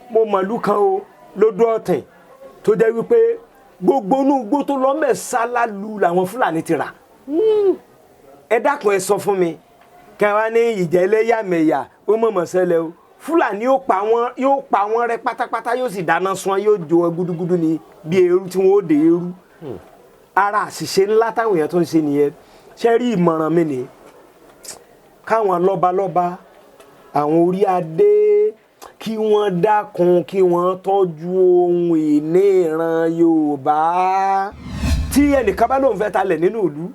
mo mọ̀lú kan o lódò ọ̀tẹ̀ tó jẹ́ wípé gbogbo inú igbó tó lọ mẹ́sàlálù làwọn Fúlàní ti rà. Ẹ dákun ẹ sọ fún mi kí wọ́n ní ìjà ẹlẹ́yàmẹ̀yà ó mọ̀mọ́ ṣẹlẹ̀ o Fúlàní yóò pa wọ́n rẹ́ pátápátá yóò sì dáná sun wọn yóò jó wọn gúdúgúdú ní bí eérú tí wọ́n ó dé eérú. Ara àṣìṣe ńlá táwọn èèyàn tó ń ṣe nìyẹn. Ṣé rí ìmọ̀ràn mi ni káwọn lọ́balọ́ba àwọn orí adé kí wọ́n dákun kí wọ́n tọ́jú ohun ìní ìran Yorùbá. Tí ẹnìkan bá lóun fẹ́ talẹ̀ nínú ìlú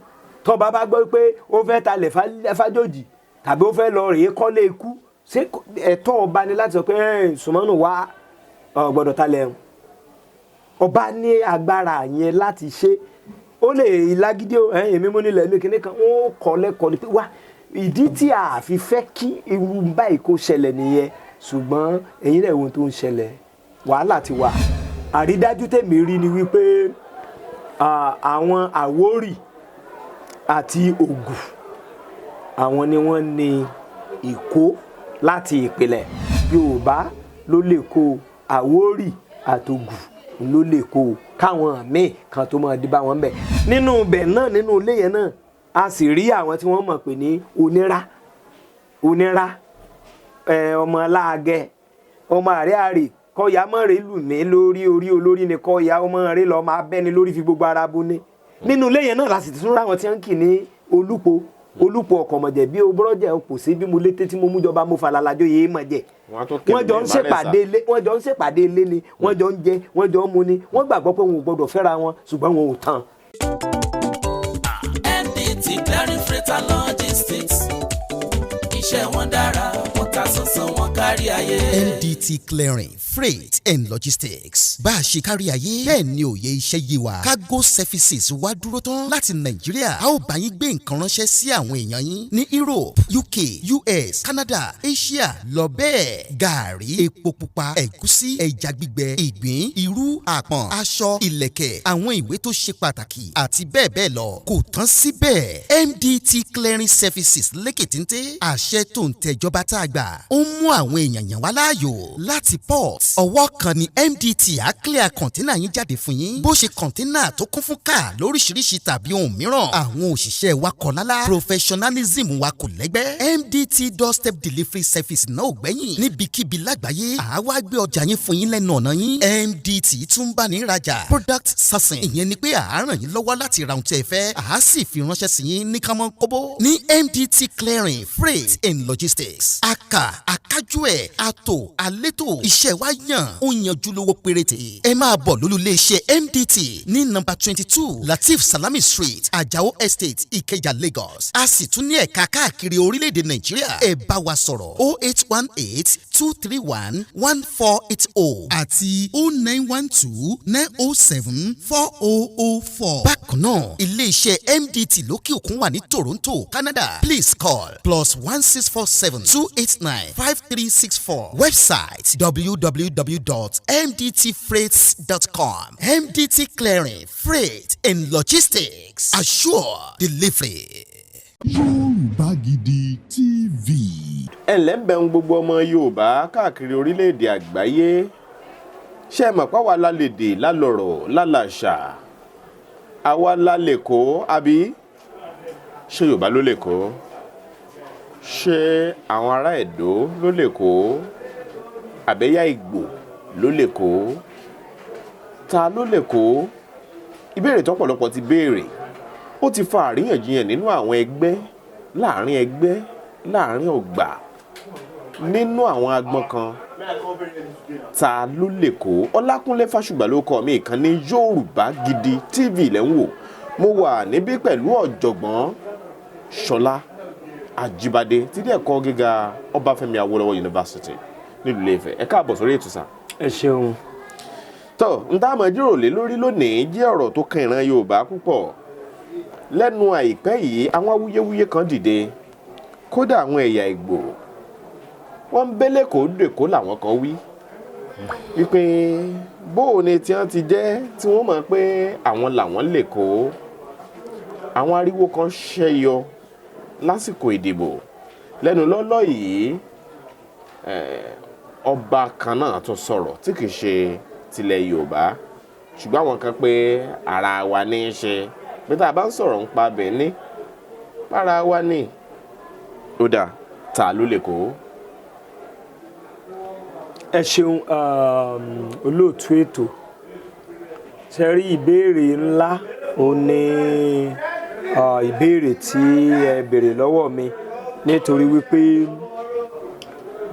tó bá gbọ́ pé ó fẹ́ talẹ̀ fájòjì tàbí ó fẹ́ lọ rèé kọ́lé ikú ṣé ẹ̀tọ́ ọba ni láti sọ pé Sùmọ́nù wá gbọ́dọ̀ talẹ̀ ẹ̀hún. Ọba ní agbára yẹn láti ṣe ó lè lágídí èmi mú nílẹ̀ mi kíní kan ó kọ́ lẹ́kọ̀ọ́ ni pé wá ìdí tí a fi fẹ́ kí irú báyìí kó ṣẹlẹ̀ nìyẹn ṣùgbọ́n ẹ̀yin náà ohun tó ń ṣẹlẹ̀ wàhálà ti wà. Àrídájú tèmi rí ni wípé àwọn Àwórì àti Ògù àwọn ni wọ́n ní Ìkó láti ìpìlẹ̀. Yorùbá ló lè kó Àwórì àtògù ló lè kó káwọn míì kan tó máa dé bá wọn bẹ̀. Nínú ibẹ̀ náà nínú ilé yẹn náà a sì rí àwọn tí wọ́n mọ̀ pé ní onírá ọmọ aláàgẹ ọmọ àrẹ àrè kọyà mọ̀rẹ́ lù mí lórí orí olórí ni kọyà ọmọ rẹ lọ́ọ́ máa bẹ́ni lórí fi gbogbo ara bu ní. Nínú ilé yẹn náà la sì tún ráwọn tí wọ́n ń kì ní olúpo ọkọ̀mọ̀jẹ̀ bí obúrọ́jẹ̀ òpò sí bí mo létí tí mo mú jọba mo falalajo yéé mọ̀ jẹ́. Wọ́n jọ ń ṣèpàdé ilé ni wọ́n jọ ń jẹ wọ́n jọ ń mu ni wọ́n gbàgbọ́ pé wọn ò gbọdọ̀ fẹ́ra wọn ṣùgbọ́n wọn ò tán. MDT Clearing Freight and Logistics iṣẹ́ wọn dára wọn ká sánsan wọn kárí ayé. MDT Clearing Freight and Logistics bá a ṣe kárí ayé bẹ́ẹ̀ ni òye iṣẹ́ yé wa. Cargo services wá dúró tán láti Nàìjíríà a ó bá yín gbé nǹkan ránṣẹ́ sí àwọn èèyàn yín ní Europe, UK, US, Canada, Asia lọ bẹ́ẹ̀. Gààrí, epo pupa, ẹ̀gúsí, ẹja gbígbẹ, ìgbín, irú, àpọ̀n, aṣọ, ìlẹ̀kẹ̀, àwọn ìwé tó ṣe pàtàkì àti bẹ́ẹ̀ bẹ́ẹ̀ lọ kò tán síbẹ̀. MDT Clearing Services lékè téńté àṣẹ tó ń tẹjọba tá a gbà ó ń mú àwọn èèyàn yàn wá láàyò láti port. Ọwọ́ kan ni MDT á clear kọ̀ńténà yín jáde fún yín bó ṣe kọ̀ńténà tó kún fún káà lóríṣiríṣi tàbí ohun mìíràn. Àwọn òṣìṣẹ́ wa kọ̀ lálá professionalism wa kò lẹ́gbẹ́. MDT doorstep delivery service náà ò gbẹ́yìn níbikíbi lágbàáyé àwa gbé ọjà yín fún yín lẹ́nu ọ̀nà yín. MDT tún bá ní rajà product sourcing ìyẹn ni pé à á ràn yín lọ́wọ́ láti ra ohun tí ẹ fẹ́ à á sì fi ránṣẹ́ sí yín ní kámọ́ kóbó. Ní MDT Clearing Freight and Logistics akájú ẹ̀ àtò àlétò iṣẹ́ wa yàn ó yanjú lówó péréte. Ẹ máa bọ̀ lólulẹ̀ iṣẹ́ MDT ní nọ́mbà 22 Latif Salami Street Ajao Estate Ikeja Lagos. A sì tún ní ẹ̀ka káàkiri orílẹ̀-èdè Nàìjíríà. Ẹ bá wa sọ̀rọ̀ 0818-231-1480 àti 0912-907-4004. Bákan náà ilé-iṣẹ́ MDT lókè òkun wà ní Toronto, Canada. Please call +1647-289-5364. Website www.mdtfreights.com. MDT Clearing Freight and Logistics. Assure delivery. Yorùbá Gidi TV. Ẹlẹ́bẹ̀ ń gbogbo ọmọ Yorùbá káàkiri orílẹ̀-èdè àgbáyé. Ṣé ẹ mọ̀ pé àwa la lédè lálọ́rọ̀ lálàṣà? Àwa la lẹ́kọ̀ọ́ àbí? Ṣé Yorùbá ló lẹ́kọ̀ọ́? Ṣé àwọn ará Ẹ̀dó ló lẹ́kọ̀ọ́? Àbẹ́yà Ìgbò ló lẹ́kọ̀ọ́? Ta ló lẹ́kọ̀ọ́? Ìbéèrè tọ́pọ̀lọpọ̀ ti béèrè. Ó ti fa àríyànjiyàn nínú àwọn ẹgbẹ́, láàrin ọgbà, nínú àwọn agbọn kan. Ta ló lẹ́kọ̀ọ́? Ọlákúnlé Fásùgbà ló kọ mi ìkànnì Yorùbá Gidi TV lẹ́ ń wò. Mo wà níbí pẹ̀lú ọ̀jọ̀gbọ́n Ṣọlá Ajibade tí ilé ẹ̀kọ́ gíga Ọbáfẹ́mi Awólọ́wọ̀ University nílùú Ilé-Ifẹ̀. Ẹ káàbọ̀ sórí ètò sà. Ẹ ṣeun. Tó ń tá mọ̀ jíròrò lé lórí lónìí jẹ́ ọ̀rọ̀ tó kan ìran Yorùbá púpọ̀. Lẹ́nu àìpẹ́ yìí àwọn awuyewuye kan dìde. Kódà àwọn ẹ̀yà Ìgbò wọ́n ń bẹ́lẹ̀ kó dèkó làwọn kan wí. Wípé bóò ni tí wọ́n ti jẹ́ tí wọ́n mọ̀ pé àwọn làwọn lè kó. Àwọn ariwo kan ṣẹ́yọ lásìkò ìdìbò lẹ́nu lọ́lọ́ yìí ọba kan náà tún sọ̀rọ̀ tí kì í ṣe tilẹ̀ Yorùbá ṣùgbọ́n àwọn kan pé ara wa ní í ṣe bí tá a bá ń sọ̀rọ̀ ń pa Benin para wa ní ó dà ta ló lè kó. ẹ ṣeun olóòtú ètò ṣe rí ìbéèrè ńlá ó ní ìbéèrè tí ẹ béèrè lọ́wọ́ mi nítorí wípé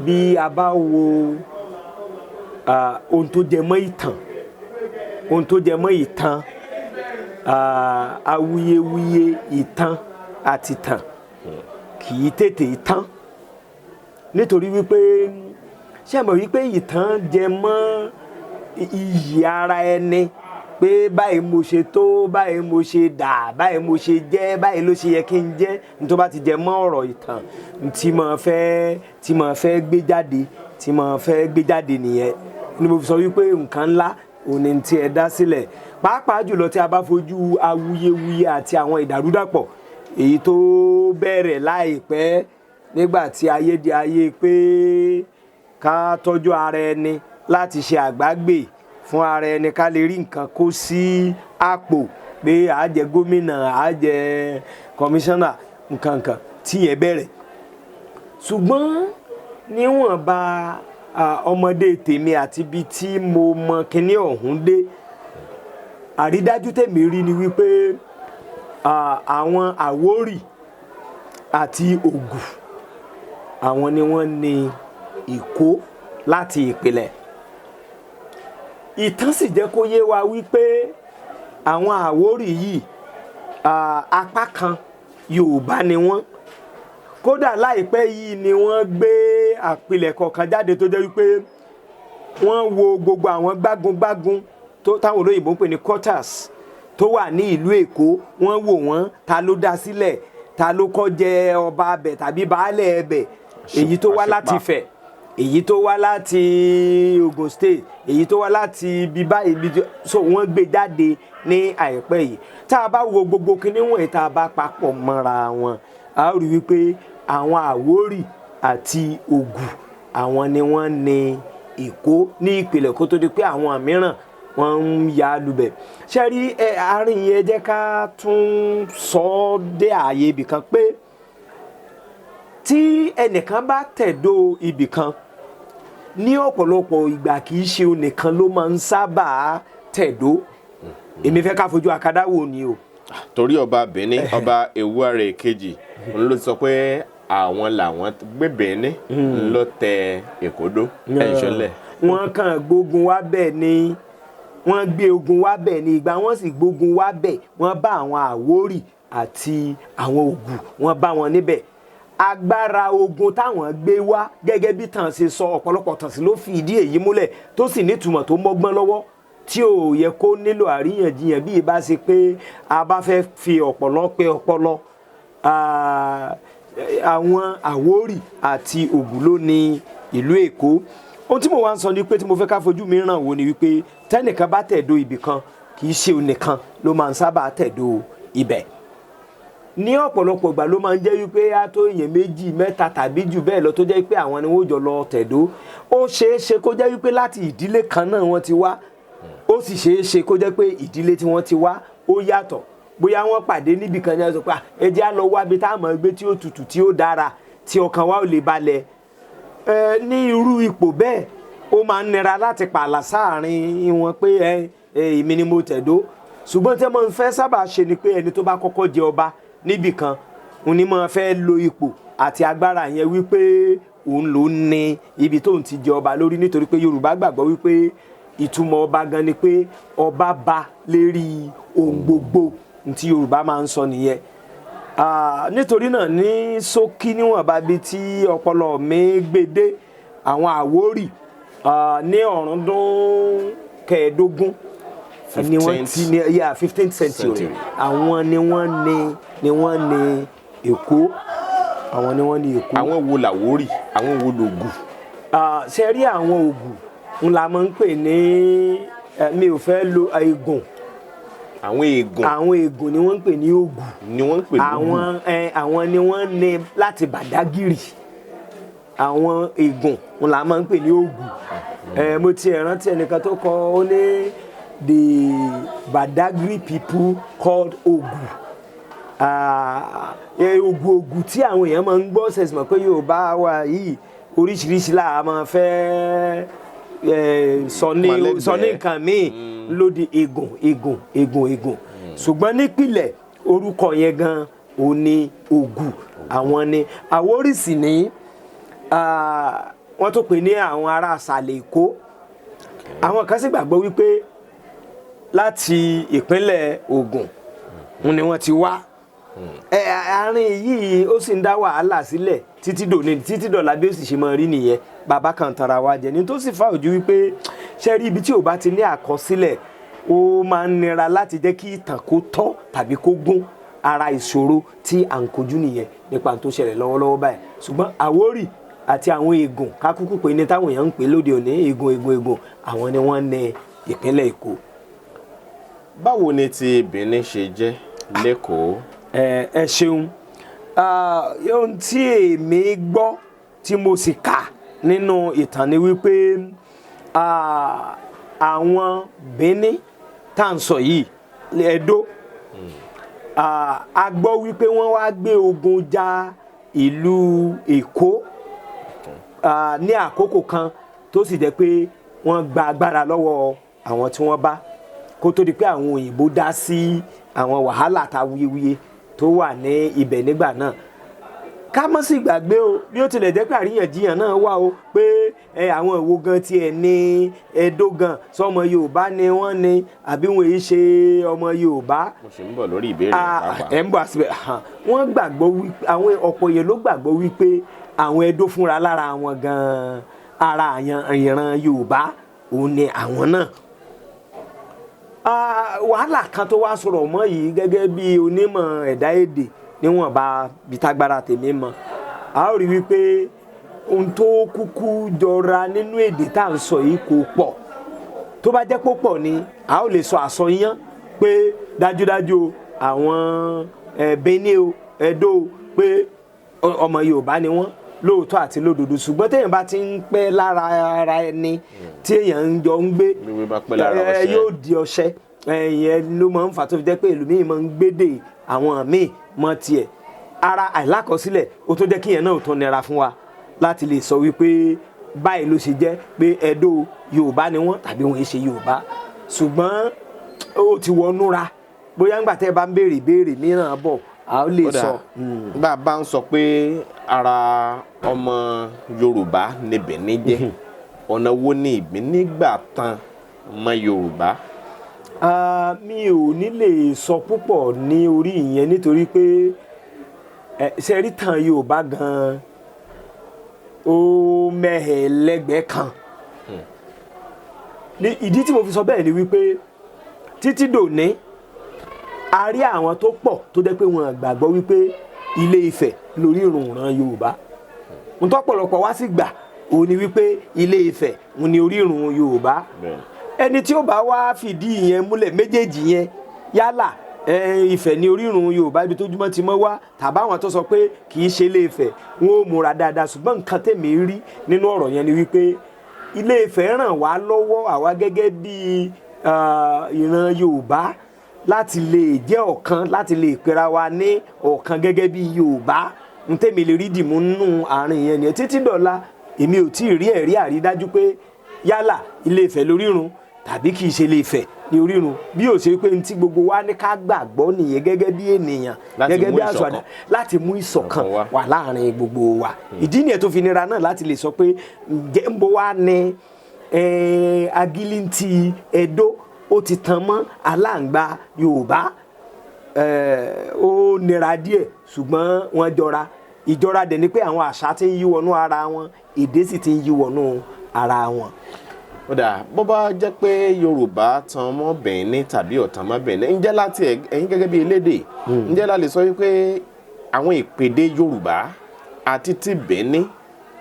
bí a bá wo ohun tó jẹ mọ́ ìtàn awuyewuye ìtàn àti tàn kì í tètè tán nítorí wípé ṣé mọ̀ wípé ìtàn jẹ mọ́ iyì ara ẹni pé báyìí mo ṣe tó báyìí mo ṣe dà báyìí mo ṣe jẹ́ báyìí ló ṣe yẹ kí n jẹ́ ní tó bá ti jẹ mọ́ ọ̀rọ̀ ìtàn tí mo fẹ́ gbé jáde nìyẹn ni mo fi sọ wípé nǹkan ńlá òní tí ẹ dá sílẹ̀ pàápàá jùlọ tí a bá fojú awuyewuye àti àwọn ìdàrúdàpọ̀ èyí tó bẹ̀rẹ̀ láìpẹ́ nígbà tí ayé di ayé pé ká tọ́jú ara ẹni láti ṣe àgbágbé fún ara ẹni ká lè rí nǹkan kó sí àpò pé àá jẹ gómìnà àá jẹ kọmíṣánná nǹkan tí yẹn bẹ̀rẹ̀ ṣùgbọ́n níwọ̀nba ọmọdé tèmi àti ibi tí mo mọ kinní ọ̀hún dé àrídájú tèmi rí ni wípé àwọn Àwórì àti Ògù àwọn ni wọ́n ní Ìkó láti ìpìlẹ̀ ìtàn sì jẹ́ kó yé wa wípé àwọn Àwórì yìí apá kan Yorùbá ni wọ́n kódà láìpẹ́ yìí ni wọ́n gbé àpilẹ̀kọ kan jáde tó jẹ́ wípé wọ́n wo gbogbo àwọn gbágungbágun táwọn olóyìnbó ń pè ní quarters tó wà ní ìlú Èkó wọ́n wò wọ́n ta ló dá sílẹ̀ ta ló kọ́ jẹ ọba abẹ tàbí baálẹ̀ ẹbẹ̀ èyí tó wá láti Ifẹ̀ èyí tó wá láti Ogun State èyí tó wá láti bíbá ibi so wọ́n gbé jáde ní àìpẹ́ yìí tá a bá wo gbogbo kinní wọ̀nyí tá a bá papọ̀ mọ́ra wọn a rí wípé àwọn Àwórì àti Ògù àwọn ni wọ́n ní Èkó ní ìpìlẹ̀ kó tó di pé àwọn mìíràn wọ́n ń ya lubẹ̀ ṣe rí àárín yẹn jẹ́ ká tún sọ ọ́ dé ààyè ibìkan pé tí ẹnìkan bá tẹ̀dó ibìkan ní ọ̀pọ̀lọpọ̀ ìgbà kì í ṣe onìkan ló máa ń sábà tẹ̀dó èmi fẹ́ ká fojú akadá wò ni o. torí ọba Benin ọba Ewuare kejì òun ló sọ pé àwọn làwọn gbé Benin ló tẹ Èkó dó ẹ̀ṣọ́lẹ̀. wọ́n kàn gbógun wá bẹ́ẹ̀ ni wọ́n gbé ogun wá bẹ́ẹ̀ ni ìgbà wọ́n sì gbógun wá bẹ́ẹ̀ wọ́n bá àwọn Àwórì àti àwọn Ògù wọ́n bá wọn níbẹ̀ agbára ogun táwọn gbé wá gẹ́gẹ́ bí tàn ṣe sọ ọ̀pọ̀lọpọ̀ tàn sí ló fi ìdí èyí múlẹ̀ tó sì nítumọ̀ tó mọ́gbọ́n lọ́wọ́ tí ò yẹ kó nílò àríyànjiyàn bí ìbá ṣe pé a bá fẹ́ fi ọpọlọ pé ọpọlọ àwọn Àwórì àti Ògù ló ní ìlú Èkó ohun tí mo wá ń sọ ni pé tí mo fẹ́ ká fojú mi ràn wò ni wípé tẹ́nìkan bá tẹ̀dó ibì kan kì í ṣe onìkan ló máa ń sábà tẹ̀dó ibẹ̀ ní ọ̀pọ̀lọpọ̀ ìgbà ló máa ń jẹ́ wípé á tó èèyàn méjì mẹ́ta tàbí jù bẹ́ẹ̀ lọ tó jẹ́ wípé àwọn ni wọ́n jọ lọ tẹ̀dó ó ṣeé ṣe kó jẹ́ wípé láti ìdílé kan náà wọ́n ti wá ó sì ṣeé ṣe kó jẹ́ pé ìdílé tí wọ́n ti wá ó yàtọ̀ bóyá wọ́n pàdé níbì kan ní ẹ sọ pé ẹ jẹ́ á lọ wábi tá a mọ̀ gbé tí ó tutù tí ó dára tí ọkàn wa ò lè balẹ̀ ní irú ipò bẹ́ẹ̀ ó máa ń nira láti pààlà sáàrin wọn pé èmi ni mo tẹ̀dó ṣùgbọ́n tí wọ́n fẹ́ sábà ṣe ni pé ẹni tó bá kọ́kọ́ jẹ ọba níbì kan òun ni mo fẹ́ lo ipò àti agbára yẹn wípé òun ló ní ibi tóun ti jẹ ọba lórí nítorí pé Yorùbá gbàgbọ́ wípé ìtumọ̀ ọba gan ni pé ọba ba lérí ohun gbogbo tí Yorùbá máa ń sọ nìyẹn nítorí náà ní ṣókí níwọ̀nba bíi tí ọpọlọ mi gbé dé àwọn Àwórì ní ọ̀rúndún kẹẹ̀ẹ́dógún ni wọ́n ti ní 15th century àwọn ni wọ́n ní Èkó àwọn ni wọ́n ní Èkó. àwọn wo l'Àwórì àwọn wo l'Ògù. ṣe rí àwọn Ògù ń la máa ń pè ní mi ò fẹ́ lo eégún. àwọn eégún. àwọn eégún ni wọ́n ń pè ní Ògù. ni wọ́n ń pè ní Ògù. àwọn ni wọ́n ní láti Bàdágìrì àwọn ègùn wọn là máa ń pè ní Ògù. Mo ti rántí ẹnìkan tó kọ ó ní the Badagry people called Ògù. Ògù tí àwọn èèyàn máa ń gbọ́ sẹ̀sì mọ̀ pé Yorùbá wa yìí oríṣiríṣi là máa fẹ́ sọ ní nǹkan míì lóde ègùn. Ṣùgbọ́n nípìnlẹ̀ orúkọ yẹn gan ó ní Ògù. Àwọn ni Àwórì sì ní wọ́n tó pè ní àwọn ará àṣàlẹ̀ Èkó. Àwọn kan sì gbàgbọ́ wípé láti ìpínlẹ̀ Ògùn ni wọ́n ti wá. Àárín yìí ó sì ń dá wàhálà sílẹ̀ títí dọ̀la bí ó sì ṣe máa rí nìyẹn. Bàbá kan tara wa jẹ ní tó sì fà ojú wípé ṣe rí ibi tí ò bá ti ní àkọsílẹ̀ ó máa ń nira láti jẹ́ kí ìtàn kó tọ́ tàbí kó gún. Ara ìṣòro tí à ń kojú nìyẹn nípa tó ṣẹlẹ̀ lọ́wọ́lọ́wọ́ báyìí. Ṣùgbọ́n Àwórì àti àwọn ègùn kákúkú pé ní táwọn èèyàn ń pè lóde òní ègùn àwọn ni wọ́n ní ìpínlẹ̀ Èkó. Báwo ni ti Benin ṣe jẹ́ lẹ́kọ̀ọ́? Ẹ ṣeun. Ohun tí èmi gbọ́ tí mo sì kà nínú ìtàn ni wípé àwọn Benin tá à ń sọ yìí Ẹdó a gbọ́ wípé wọ́n wá gbé ogun ja ìlú Èkó ní àkókò kan tó sì jẹ́ pé wọ́n gba agbára lọ́wọ́ àwọn tí wọ́n bá kó tó di pé àwọn òyìnbó dá sí àwọn wàhálà ta wuyewuye tó wà ní ibẹ̀ nígbà náà. Ká má sì gbàgbé o bí ó tilẹ̀ jẹ́ pé àríyànjiyàn náà wà o pé àwọn ìwo gan tiẹ̀ ní Ẹdó gan sọmọ Yorùbá ni wọ́n ní àbí wọn èyí ṣe ọmọ Yorùbá. Mo ṣe ń bọ̀ lórí ìbéèrè pàápàá. Ẹ̀ ń bọ̀ àsìbẹ̀ wọ́n gbàgbọ́ wípé àwọn ọ̀pọ̀ yẹn ló gbàgbọ́ wípé àwọn Ẹdó fúnra lára wọn gan ara ìran Yorùbá òun ni àwọn náà. Wàhálà kan tó wá sọ̀rọ̀ mọ́ yìí gẹ́gẹ́ bí onímọ̀ ẹ̀dá èdè níwọ̀n bá bitagbára tèmi mọ̀ a ó rí wípé ohun tó kúkú jọra nínú èdè tá à ń sọ yìí kò pọ̀. Tó bá jẹ́ pọ̀ ni a ó lè sọ àsọyán pé dájúdájú àwọn Benin o Ẹdó o pé ọmọ Yorùbá ni wọ́n lóòótọ́ àti lódodo. Ṣùgbọ́n téèyàn bá ti ń pẹ́ lára ara ẹni tí èèyàn ń jọ ń gbé yóò di ọṣẹ. Ìyẹn ló máa ń fà tó fi jẹ́ pé ìlú míì máa ń gbédè àwọn míì mọ́ tiẹ̀. Ara àìlákọsílẹ̀ ó tó jẹ́ kí ìyẹn náà ò tó nira fún wa láti lè sọ wípé báyìí ló ṣe jẹ́ pé Ẹdó Yorùbá ni wọ́n tàbí wọn ṣe Yorùbá. Ṣùgbọ́n ó ti wọnúra bóyá ńgbà tẹ́ ẹ bá ń béèrè ìbéèrè mìíràn bọ̀ a ó lè sọ. Bá a bá ń sọ pé ara ọmọ Yorùbá ni Benin jẹ́ ọ̀nà wo ni Benin gbà tán mọ́ Yorùbá? Mi ò ní lè sọ púpọ̀ ní orí ìyẹn nítorí pé ṣe rí tàn Yorùbá gan ó mẹ́hẹ̀ lẹ́gbẹ̀ẹ́ kan. Ìdí tí mo fi sọ bẹ́ẹ̀ ni wípé títí dòní a rí àwọn tó pọ̀ tó jẹ́ pé wọn gbàgbọ́ wípé Ilé Ifẹ̀ lórí ìrùnràn Yorùbá. Ohun tó pọ̀lọpọ̀ wá sí gbà ó ní wípé Ilé Ifẹ̀ òun ni orí ìrùn Yorùbá. Ẹni tí ó bá wá fìdí ìyẹn múlẹ̀ méjèèjì yẹn yálà Ifẹ̀ ní orírun Yorùbá ibi tójúmọ́ ti mọ́ wá tàbí àwọn tó sọ pé kì í ṣe Ilé Ifẹ̀ wọn ò múra dáadáa. Ṣùgbọ́n nǹkan tèmi rí nínú ọ̀rọ̀ yẹn ni wípé Ilé Ifẹ̀ ràn wá lọ́wọ́ àwa gẹ́gẹ́ bí ìran Yorùbá láti lè jẹ́ ọ̀kan láti lè pera wa ní ọ̀kan gẹ́gẹ́ bí Yorùbá. N tèmi lè rí dìmú nínú àárín yẹn nìyẹn títí dọ̀la èmi ò tí ì rí ẹ̀rí àrídájú pé yálà Ilé Ifẹ̀ lórírun tàbí kì í ṣe Ilé Ifẹ̀ ní orírun bí ó ṣe pé ntí gbogbo wa ní ká gbàgbọ́ nìyẹn gẹ́gẹ́ bí ènìyàn gẹ́gẹ́ bí àṣọdá láti mú ìṣọ̀kan wà láàrin gbogbo wa. Ìdí nìyẹn tó fi nira náà láti lè sọ pé ǹjẹ́ ń bọ̀ wá ní agilintí Ẹdó ó ti tan mọ́ aláǹgbá Yorùbá. Ó nira díẹ̀ ṣùgbọ́n wọ́n jọra. Ìjọra dẹ̀ ni pé àwọn àṣà ti ń yí wọnú ara wọn èdè sì ti ń yí wọnú ara wọn. Ó dà bó bá jẹ́ pé Yorùbá tan mọ́ Benin tàbí ọ̀tàn mọ́ Benin ǹjẹ́ láti ẹ̀yin gẹ́gẹ́ bí elédè ǹjẹ́ la lè sọ wípé àwọn ìpèdè Yorùbá àti ti Benin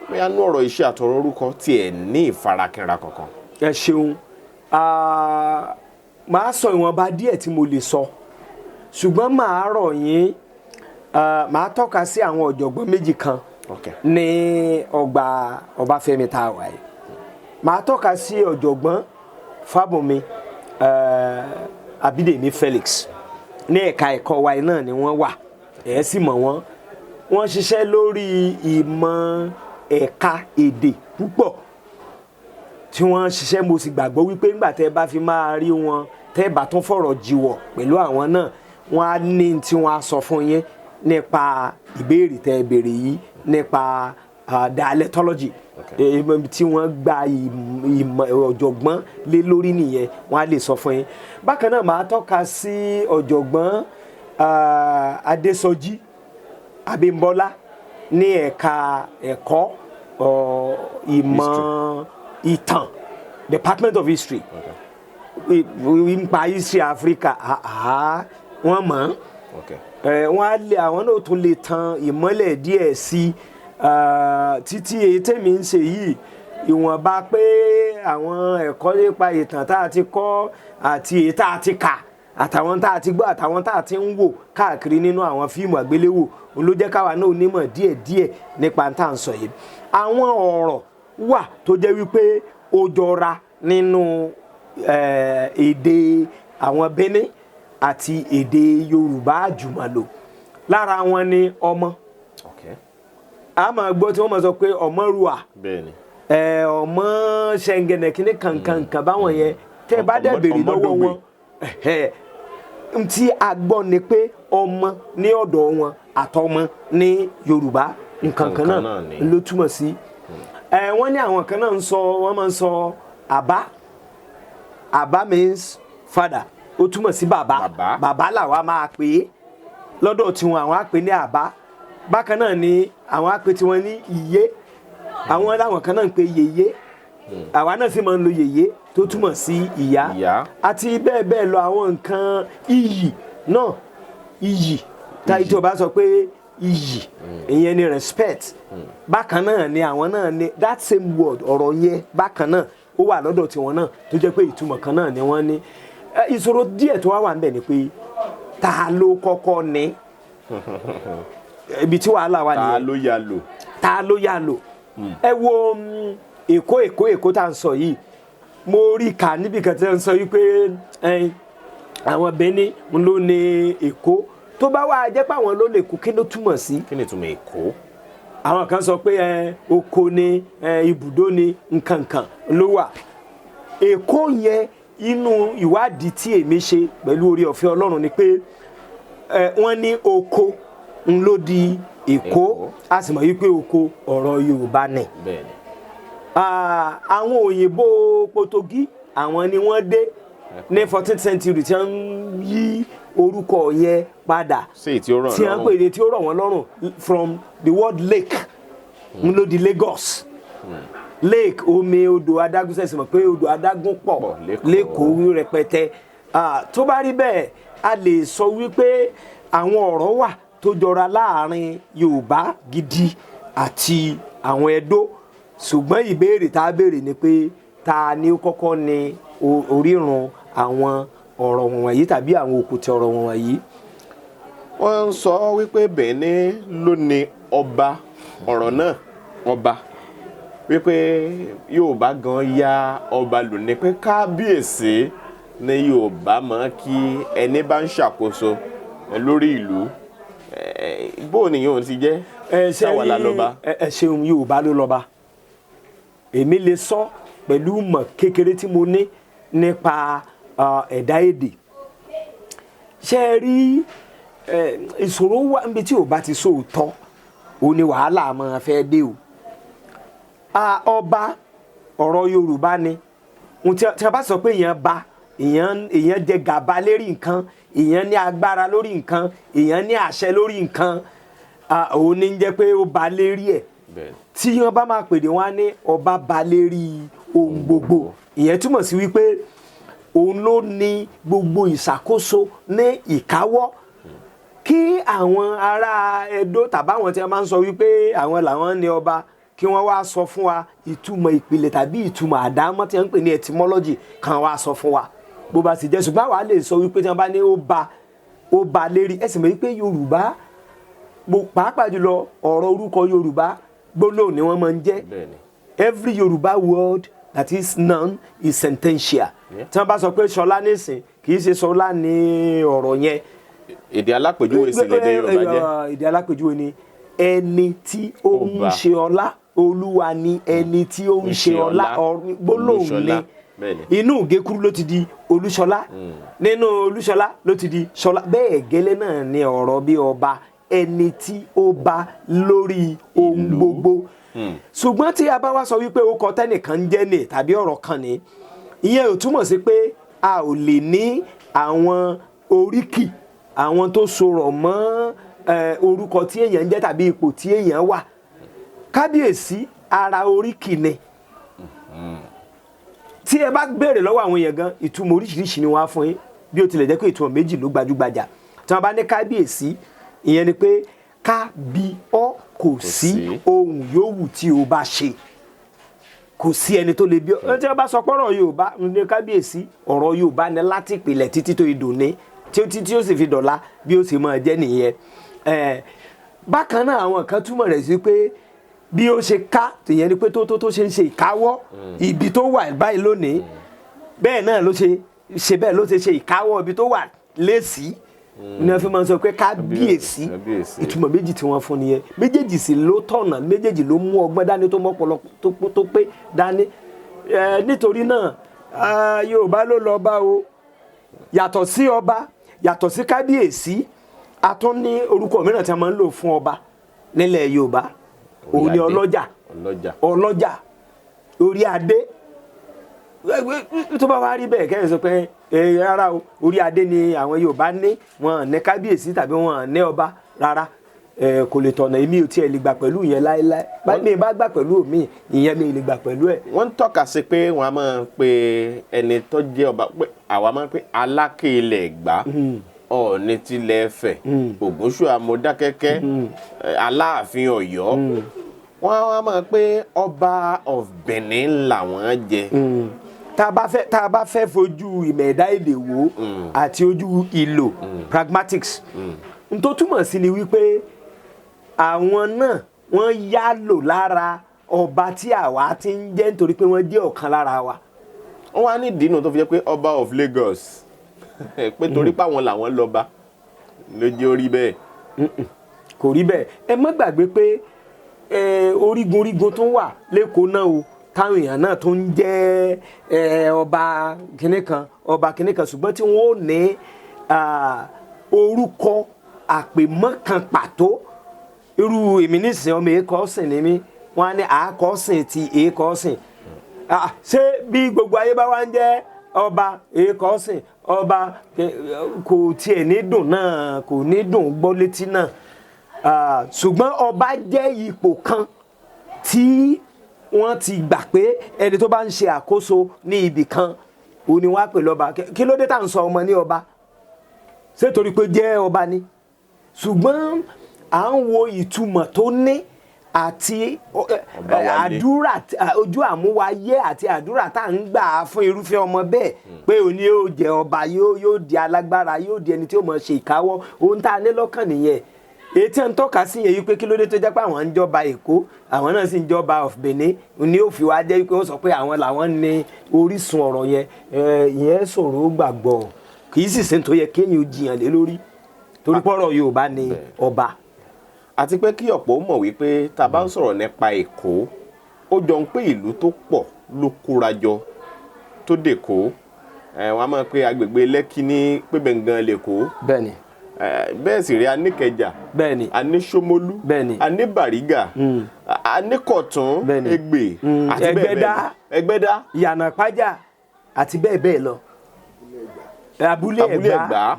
bóyá ní ọ̀rọ̀ iṣẹ́ àtọ̀rọ̀ orúkọ tiẹ̀ ní ìfarakínra kankan? Ẹ ṣeun. Màá sọ ìwọ̀nba díẹ̀ tí mo lè sọ ṣùgbọ́n màá rọ̀ yín màá tọ́ka sí àwọn ọ̀jọ̀gbọ́n méjì kan Okay. ní ọgbà Ọbáfẹ́mi tá a wà yìí màá tọ́ka sí ọ̀jọ̀gbọ́n Fábùnmi Abídèmí Felix ní ẹ̀ka ẹ̀kọ́ wa náà ni wọ́n wà ẹ̀ sì mọ̀ wọ́n ṣiṣẹ́ lórí ìmọ̀ ẹ̀ka èdè púpọ̀ tí wọ́n ṣiṣẹ́ mo sì gbàgbọ́ wípé nígbà tẹ́ bá fi máa rí wọn tẹ́ bá tún fọ̀rọ̀ jìwọ̀ pẹ̀lú àwọn náà wọ́n á ní tí wọ́n á sọ fún yín nípa ìbéèrè tẹ́ béèrè yìí nípa dialectology tí wọ́n gba ìmọ̀ ọ̀jọ̀gbọ́n lé lórí nìyẹn wọ́n á lè sọ fún yín. Bákan náà màá tọ́ka sí ọ̀jọ̀gbọ́n Adésọjí Abímbọ́lá ní ẹ̀ka ẹ̀kọ́ ìmọ̀ ìtàn Department of History nípa history Africa wọ́n mọ̀ wọ́n á lè àwọn náà tún lè tan ìmọ́lẹ̀ díẹ̀ sí títí èyí tèmi ń ṣe yìí ìwọ̀nba pé àwọn ẹ̀kọ́ nípa ìtàn tá a ti kọ́ àti èyí tá a ti kà àtàwọn tá a ti gbọ́ àtàwọn tá a ti ń wò káàkiri nínú àwọn fíìmù àgbéléwò ló jẹ́ káwa náà onímọ̀ díẹ̀díẹ̀ nípa tá à ń sọ yìí. Àwọn ọ̀rọ̀ wà tó jẹ́ wípé ó jọra nínú èdè àwọn Benin àti èdè Yorùbá àjùmọ̀lò lára wọn ni ọmọ a máa gbọ́ tí wọ́n máa sọ pé ọmọ ruwa ọmọ ṣẹ̀ǹgẹ̀nẹ̀ kínní kankan báwọn yẹn tẹ́ ẹ bá dẹ̀ béèrè lọ́wọ́ wọn tí a gbọ́ ni pé ọmọ ní ọ̀dọ̀ wọn àtọmọ ní Yorùbá nǹkan kan náà ló túmọ̀ sí wọ́n ní àwọn kan náà wọ́n máa ń sọ àbá means father ó túmọ̀ sí bàbá làwa máa pè é lọ́dọ̀ tiwọn àwọn á pè ní àbá bákan náà ni àwọn á pè tiwọn ní ìyé àwọn láwọn kan náà ń pè yèyé àwa náà sì máa ń lo yèyé tó túmọ̀ sí ìyá àti bẹ́ẹ̀ bẹ́ẹ̀ lọ àwọn nǹkan iyì náà iyì táyì tó bá sọ pé iyì ìyẹn ni respect bákan náà ni àwọn náà ni that same word ọ̀rọ̀ yẹn bákan náà ó wà lọ́dọ̀ tiwọn náà tó jẹ́ pé ìtumọ̀ kan náà ni wọ́n ní ìṣòro díẹ̀ tó wà ń bẹ̀ ni pé ta ló kọ́kọ́ ní ibi tí wàhálà wà nìyẹn ta ló yà lò ẹ wo èkó tá à ń sọ yìí mo rí kà níbi kan tí wọ́n sọ yìí pé àwọn Benin ló ní Èkó tó bá wà jẹ́ pé àwọn ló lè kó kí ló túmọ̀ sí. kí ni ìtumọ̀ Èkó. àwọn kan sọ pé oko ni ibùdó ni nkankan ló wà Èkó yẹn inú ìwádìí tí èmi ṣe pẹ̀lú orí ọ̀fẹ́ Ọlọ́run ni pé wọ́n ní oko ló di Èkó a sì mọ̀ wípé oko ọ̀rọ̀ Yorùbá ni. àwọn òyìnbó Pòtùgí àwọn ni wọ́n dé ní 14th century tí wọ́n yí orúkọ yẹn padà tí wọ́n pè é tí ó rọ̀ wọ́n lọ́rùn from the word lake ló di Lagos. Lake omi odò adágún sẹ̀sìn mọ̀ pé odò adágún pọ̀ lẹ́kọ̀ọ́ rẹpẹtẹ tó bá rí bẹ́ẹ̀ a lè sọ wípé àwọn ọ̀rọ̀ wà tó jọra láàrin Yorùbá gidi àti àwọn Ẹdó ṣùgbọ́n ìbéèrè tá a béèrè ni pé ta ni ó kọ́kọ́ ní orírun àwọn ọ̀rọ̀ wọ̀nyí tàbí àwọn òkùtì ọ̀rọ̀ wọ̀nyí. wọ́n ń sọ wípé Benin ló ní ọba ọ̀rọ̀ náà ọba wípé Yorùbá gan ya ọba lò ní pé kábíyèsí ní Yorùbá mọ̀ kí ẹni bá ń ṣàkóso lórí ìlú bó ni yóò ti jẹ́ ṣàwàlà lọ́ba. ẹ ṣeun Yorùbá ló lọ́ba èmi lè sọ pẹ̀lú mọ̀ kékeré tí mo ní nípa ẹ̀dá èdè ṣe rí ìṣòro wà níbi tí ò bá ti sóòótọ́ ó ní wàhálà máa fẹ́ dé o. Ọba ọ̀rọ̀ Yorùbá ni tí a bá sọ pé èèyàn jẹ gàba lérí nǹkan èèyàn ní agbára lórí nǹkan èèyàn ní àṣẹ lórí nǹkan òun ní jẹ́ pé ó ba lérí ẹ̀ tí wọ́n bá máa pèdè wọn ní ọba ba lérí ohun gbogbo ìyẹn túmọ̀ sí wípé òun ló ní gbogbo ìṣàkóso ní ìkáwọ́ kí àwọn ará Ẹdó tàbáwọn tí wọ́n máa ń sọ wípé àwọn làwọn ní ọba kí wọ́n wá sọ fún wa ìtumọ̀ ìpìlẹ̀ tàbí ìtumọ̀ àdámọ́ tí wọ́n ń pè ní etymology kan wá sọ fún wa bó bá sì jẹ́ ṣùgbọ́n àwa lè sọ wípé tí wọ́n bá ní ó ba lérí ẹ̀sìn mọ̀ wípé Yorùbá pàápàá jùlọ ọ̀rọ̀ orúkọ Yorùbá gbólóhùn ni wọ́n máa ń jẹ́. Every Yoruba word that is noun is sentential. Tí wọ́n bá sọ pé Ṣọlá nísìn kì í ṣe Ṣọlá ní ọ̀rọ̀ yẹn. Èdè alápèjúwe sì lédè Yorùbá jẹ́. Èdè alápèjúwe ni ẹni tí ó ń ṣe ọlá, Olúwa ni ẹni tí ó ń ṣe ọlá, gbólóhùn ni. Inú Ìgékúrú ló ti di Olúṣọlá, nínú Olúṣọlá ló ti di Ṣọlá. Bẹ́ẹ̀ gẹ́lẹ́ náà ni ọ̀rọ̀ bí ọba, ẹni tí ó bá lórí ohun gbogbo. Ṣùgbọ́n tí a bá wá sọ wípé ó kọ tẹ́nìkan jẹ́ ní tàbí ọ̀rọ̀ kan ní, ìyẹn ò túmọ̀ sí pé a ò lè ní àwọn oríkì, àwọn tó sorọ̀ mọ́ orúkọ tí èèyàn ń jẹ́ tàbí ipò tí èèyàn wà. Kábíyèsí ara oríkì ni. Tí ẹ bá béèrè lọ́wọ́ àwọn èèyàn gan, ìtumọ̀ oríṣiríṣi ni wọ́n á fún yín, bí ó tilẹ̀ jẹ́ pé ìtumọ̀ méjì ló gbajúgbajà. Tí wọ́n bá ní kábíyèsí, ìyẹn ni pé kábíọ́ kò sí ohun yòówù tí o bá ṣe, kò sí ẹni tó lè bí ọ. Tí wọ́n bá sọ pé ọ̀rọ̀ Yorùbá ní kábíyèsí, ọ̀rọ̀ Yorùbá ni láti ìpìlẹ̀ títí tó ìdùn ní tí ó sì fi dọ̀la bí ó sì máa jẹ́ nìyẹn. Bákan náà àwọn kan túmọ̀ rẹ̀ sí pé bí ó ṣe ká tìyẹn ni pé tó ṣe ń ṣe ìkáwọ́ ibi tó wà báyìí lónìí, bẹ́ẹ̀ náà ló ṣe bẹ́ẹ̀ ló ṣe ìkáwọ́ ibi tó wà lẹ́sìí ní wọ́n fi máa ń sọ pé kábíyèsí. Ìtumọ̀ méjì tí wọ́n fún nìyẹn, méjèèjì sì ló tọ̀nà, méjèèjì ló mú ọgbọ́n dání tó mọ́pọlọ tó pé dání. Nítorí náà Yorùbá ló lọ bá o, yàtọ̀ sí ọba, yàtọ̀ sí kábíyèsí, a tún ní orúkọ mìíràn tí a máa ń lò fún ọba nílẹ̀ Yorùbá. Òun ni ọlọ́jà, orí adé. Tó bá wá rí bẹ́ẹ̀ kẹ́rin sọ pé rárá o, orí adé ni àwọn Yorùbá ní, wọn ní kábíyèsí tàbí wọn ní ọba rárá. Kò lè tọ̀nà, èmi ò tiẹ̀ lè gbà pẹ̀lú ìyẹn láéláé. Mi bá gbà pẹ̀lú mi, ìyẹn mi lè gbà pẹ̀lú ẹ̀. Wọ́n ń tọ́ka sí pé wọ́n á máa pe ẹni tó jẹ́ ọba pé àwa máa ń pe Aláké ilẹ̀ Ẹ̀gbá, Ọọ̀ni tilẹ̀ Ifẹ̀, Ògúnṣúà Mọdákẹ́kẹ́, Aláàfin Ọ̀yọ́. Wọ́n á máa pe ọba of Benin làwọn jẹ. Tá a bá fẹ́ fojú ìmọ̀ ẹ̀dá èdè wò àti ojú ìlò pragmatics, n tó túmọ̀ sí ni wípé àwọn náà wọ́n yá lò lára ọba tí àwa ti ń jẹ́ nítorí pé wọ́n jẹ́ ọ̀kan lára wa. Wọ́n wá ní ìdí nù tó fi jẹ́ pé ọba of Lagos pé torí páwọn làwọn lọ́ba ló jẹ́ orí bẹ́ẹ̀. Kò rí bẹ́ẹ̀. Ẹ má gbàgbé pé orígun tó wà lẹ́kọ̀ọ́ náà o, táwọn èèyàn náà tó ń jẹ́ ọba kìnìkan ṣùgbọ́n tí wọ́n ò ní orúkọ àpèmọ́ kan pàtó. Irú èmi nísìnyí ọmọ èkọ́sìn ni mí, wọ́n á ní àákọ́sìn ti èkọ́sìn. Ṣé bí gbogbo ayé bá wá ń jẹ́ ọba èkọ́sìn, ọba kò tiẹ̀ ní dùn náà, kò ní dùn gbọ́ létí náà. Ṣùgbọ́n ọba jẹ́ ipò kan tí wọ́n ti gbà pé ẹni tó bá ń ṣe àkóso ní ibì kan òun ni wọ́n á pè lọ́ba. Kí ló dé tá à ń sọ ọmọ ní ọba? Ṣé torí pé jẹ́ ọba ni? Ṣùgbọ́n à ń wo ìtumọ̀ tó ní àti àdúrà, ojú àmúwáyé àti àdúrà tá à ń gbà fún irúfẹ́ ọmọ bẹ́ẹ̀ pé òní yóò jẹ ọba, yóò di alágbára, yóò di ẹni tí ó mọ̀ ṣe ìkáwọ́. Ohun tá a ní lọ́kàn nìyẹn. Èyí tí ń tọ́ka sí yẹn yìí pé kí ló dé tó jẹ́ pé àwọn ń jọba Èkó, àwọn náà sì ń jọba of Benin, ni ó fi wá jẹ́ pé ó sọ pé àwọn làwọn ní orísun ọ̀rọ̀ yẹn. Ìyẹn ṣòro gbàgbọ́, kì í sì ṣe tó yẹ kéèyàn ó jiyàn lé lórí, torí pọ́rọ̀ Yorùbá ni ọba. Àti pé kí ọ̀pọ̀ mọ̀ wípé tá a bá ń sọ̀rọ̀ nípa Èkó, ó jọ ń pé ìlú tó pọ̀ ló kóra jọ tó dèkó. Wọ́n á máa pe agbègbè Lẹ́kí ní pé Bẹ̀ngàn l'Èkó. Bẹ́ẹ̀ni. Bẹ́ẹ̀ sì rí Aníkẹjà, bẹ́ẹ̀ni, Aníṣómólú, bẹ́ẹ̀ni, Aníbàrígà, Aníkọ̀tún, bẹ́ẹ̀ni, Ẹgbẹ́ àti bẹ́ẹ̀ bẹ́ẹ̀, Ẹgbẹ́dá, Ìyànàpájà àti bẹ́ẹ̀ bẹ́ẹ̀ lọ. Abúlé Ẹ̀gbá.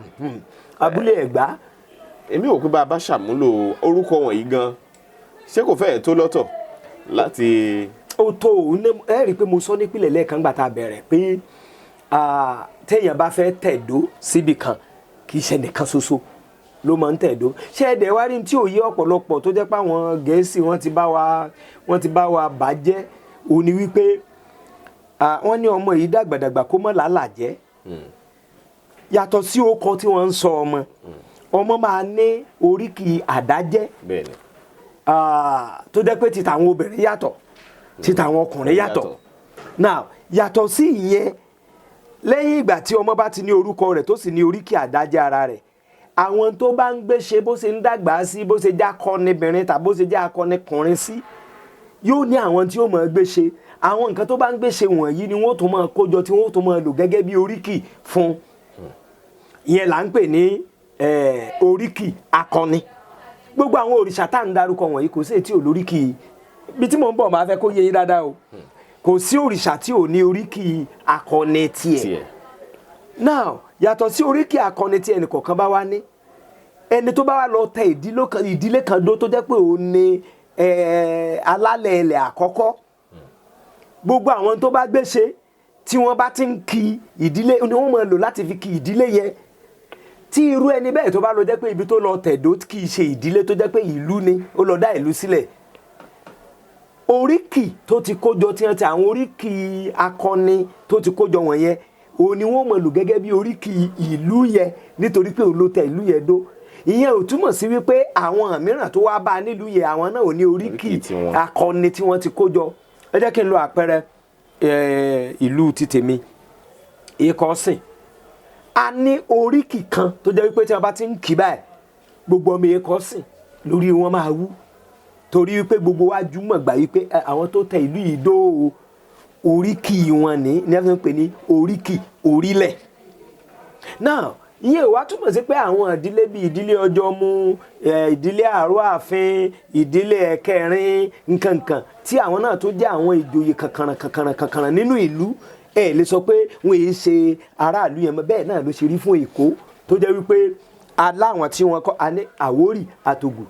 Abúlé Ẹ̀gbá. Èmi ò pé bá a bá ṣàmúlò orúkọ wọ̀nyí gan, ṣé kò fẹ́ẹ̀ tó lọ́tọ̀ láti. Ó tó ẹ rí i pé mo sọ nípìnlẹ̀ lẹ́ẹ̀kan gbà tá a bẹ̀rẹ̀ pé téèyàn bá fẹ́ tẹ̀dó síbì kan kì í ṣe nìkan ṣoṣo ló máa ń tẹ̀dó. Ṣé ẹ̀dẹ̀ wá rí tí ò yé ọ̀pọ̀lọpọ̀ tó jẹ́ pé àwọn Gẹ̀ẹ́sì wọ́n ti bá wa bàjẹ́ òun ni wípé wọ́n ní ọmọ yìí dàgbàdàgbà kó mọ́ làálàá jẹ́. Yàtọ̀ sí orúkọ tí wọ́n ń sọ ọmọ máa ní oríkì àdájẹ́. tó jẹ́ pé ti tàwọn obìnrin yàtọ̀ ti tàwọn ọkùnrin yàtọ̀. Now yàtọ̀ sí ìyẹn, lẹ́yìn ìgbà tí ọmọ bá ti ní orúkọ rẹ̀ tó sì ní oríkì àdájẹ́ ara rẹ̀, àwọn tó bá ń gbé ṣe bó ṣe ń dàgbà sí, bó ṣe jẹ́ akọnibìnrin tàbí bó ṣe jẹ́ akọnikùnrin sí, yóò ní àwọn tí ó máa gbé ṣe. Àwọn nǹkan tó bá ń gbé ṣe wọ̀nyí ni wọ́n tó máa kójọ tí wọ́n tó máa lò gẹ́gẹ́ bí oríkì fún. Ìyẹn là ń pè ní oríkì akọni. Gbogbo àwọn òrìṣà tá à ń darúkọ wọ̀nyí kò sí èyí tí ò lóríkì. Bí tí mò ń bọ̀ máa fẹ́ kó yé yín dáadáa o. Kò sí òrìṣà tí ò ní oríkì akọni tiẹ̀. Now yàtọ̀ sí oríkì akọni tí ẹnì kọ̀ọ̀kan bá wá ní, ẹni tó bá wá lọ tẹ ìdílé kan dó tó jẹ́ pé òun ni alálẹ̀ ilẹ̀ àkọ́kọ́, gbogbo àwọn tó bá gbé ṣe tí wọ́n bá ti ń kí ìdílé ni wọ́n máa lò láti fi kí ìdílé yẹn. Tí irú ẹni bẹ́ẹ̀ tó bá lọ jẹ́ pé ibi tó lọ tẹ̀dó kì í ṣe ìdílé tó jẹ́ pé ìlú ni, ó lọ dá ìlú sílẹ̀, oríkì tó ti kójọ tí wọ́n ti àwọn oríkì akọni tó ti kójọ wọ̀nyẹn, òun ni wọ́n máa lò gẹ́gẹ́ bí oríkì ìlú yẹn, nítorí pé òun ló tẹ ìlú yẹn dó. Ìyẹn ò túmọ̀ sí wípé àwọn mìíràn tó wá bá nílùú yẹn àwọn náà ò ní oríkì akọni tí wọ́n ti kójọ. Ẹ jẹ́ kí n lo àpẹẹrẹ ìlú ti tèmi, Ìkọ̀sìn. A ní oríkì kan tó jẹ́ wípé tí wọ́n bá ti ń kì báyìí, gbogbo ọmọ Ìkọ̀sìn lórí wọn máa wú, torí wípé gbogbo wa jùmọ̀ gbà wípé àwọn tó tẹ ìlú yìí dó oríkì wọn ní wọ́n pè ní oríkì orílẹ̀. Now ìyẹn ò wá túmọ̀ sí pé àwọn ìdílé bíi ìdílé Ọjọ́mú, ìdílé Àró Ààfin, ìdílé Ẹ̀kẹrin nkankan tí àwọn náà tó jẹ́ àwọn ìjòyè kankanran nínú ìlú, ẹ lè sọ pé wọ́n èyí ṣe aráàlú yẹn mọ́. Bẹ́ẹ̀ náà ló ṣe rí fún Èkó tó jẹ́ wípé aláwọn tí wọ́n kọ́ a ní Àwórì àtògù.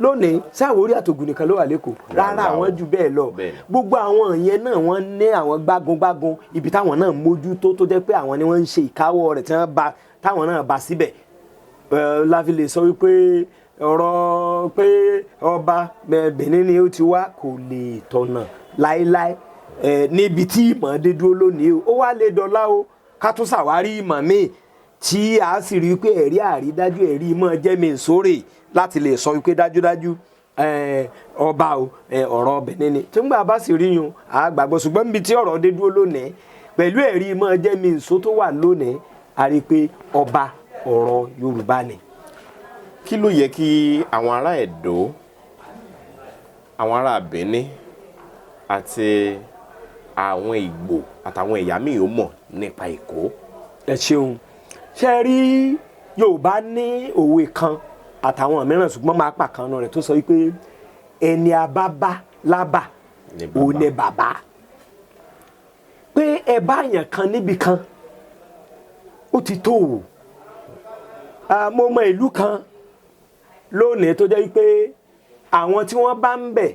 Lónìí sí Àwórì àtògù nìkan ló wà lẹ́kọ̀ọ́, rárá àwọn jù bẹ́ẹ̀ lọ. Gbogbo àwọn yẹn náà wọ́n ní àwọn gbágungbágun ibi táwọn náà mójútó tó jẹ́ pé àwọn ni wọ́n ń ṣe ìkáwọ́ rẹ̀ tí wọ́n bá táwọn náà bá síbẹ̀. Láfi lè sọ wípé ọ̀rọ̀ pé ọba Benin ni ó ti wá kò lè tọ̀nà láéláé níbi tí ìmọ̀ dé dúró lónìí o. Ó wá lè dọ̀la o ká tún ṣàwárí ìmọ̀ míì tí a sì rí pé ẹ̀rí àrídájú ẹ̀rí ìmọ̀ jẹ́mi sórí láti lè sọ wípé dájúdájú ọba o ọ̀rọ̀ Benin ni. Tí ń gbà bá sì rí yun àgbàgbọ́, ṣùgbọ́n níbi tí ọ̀rọ̀ dé dúró lónìí pẹ̀lú ẹ̀rí ìmọ̀ jẹ́mi só tó wà lónìí, a rí pé ọba ọ̀rọ̀ Yorùbá ni. Kí ló yẹ kí àwọn ará Ẹ̀dó, àwọn ará Benin àti àwọn Ìgbò àtàwọn ẹ̀yà míì ó mọ̀ nípa Èkó? Ẹ ṣeun. Ṣé rí Yorùbá ní òwe kan àtàwọn mìíràn ṣùgbọ́n máa pàkànnà rẹ̀ tó sọ wípé ẹni abábá lábà òun ni bàbá. Pé ẹ bá yàn kan níbi kan ó ti tó o. Mo mọ ìlú kan lónìí tó jẹ́ wípé àwọn tí wọ́n bá ń bẹ̀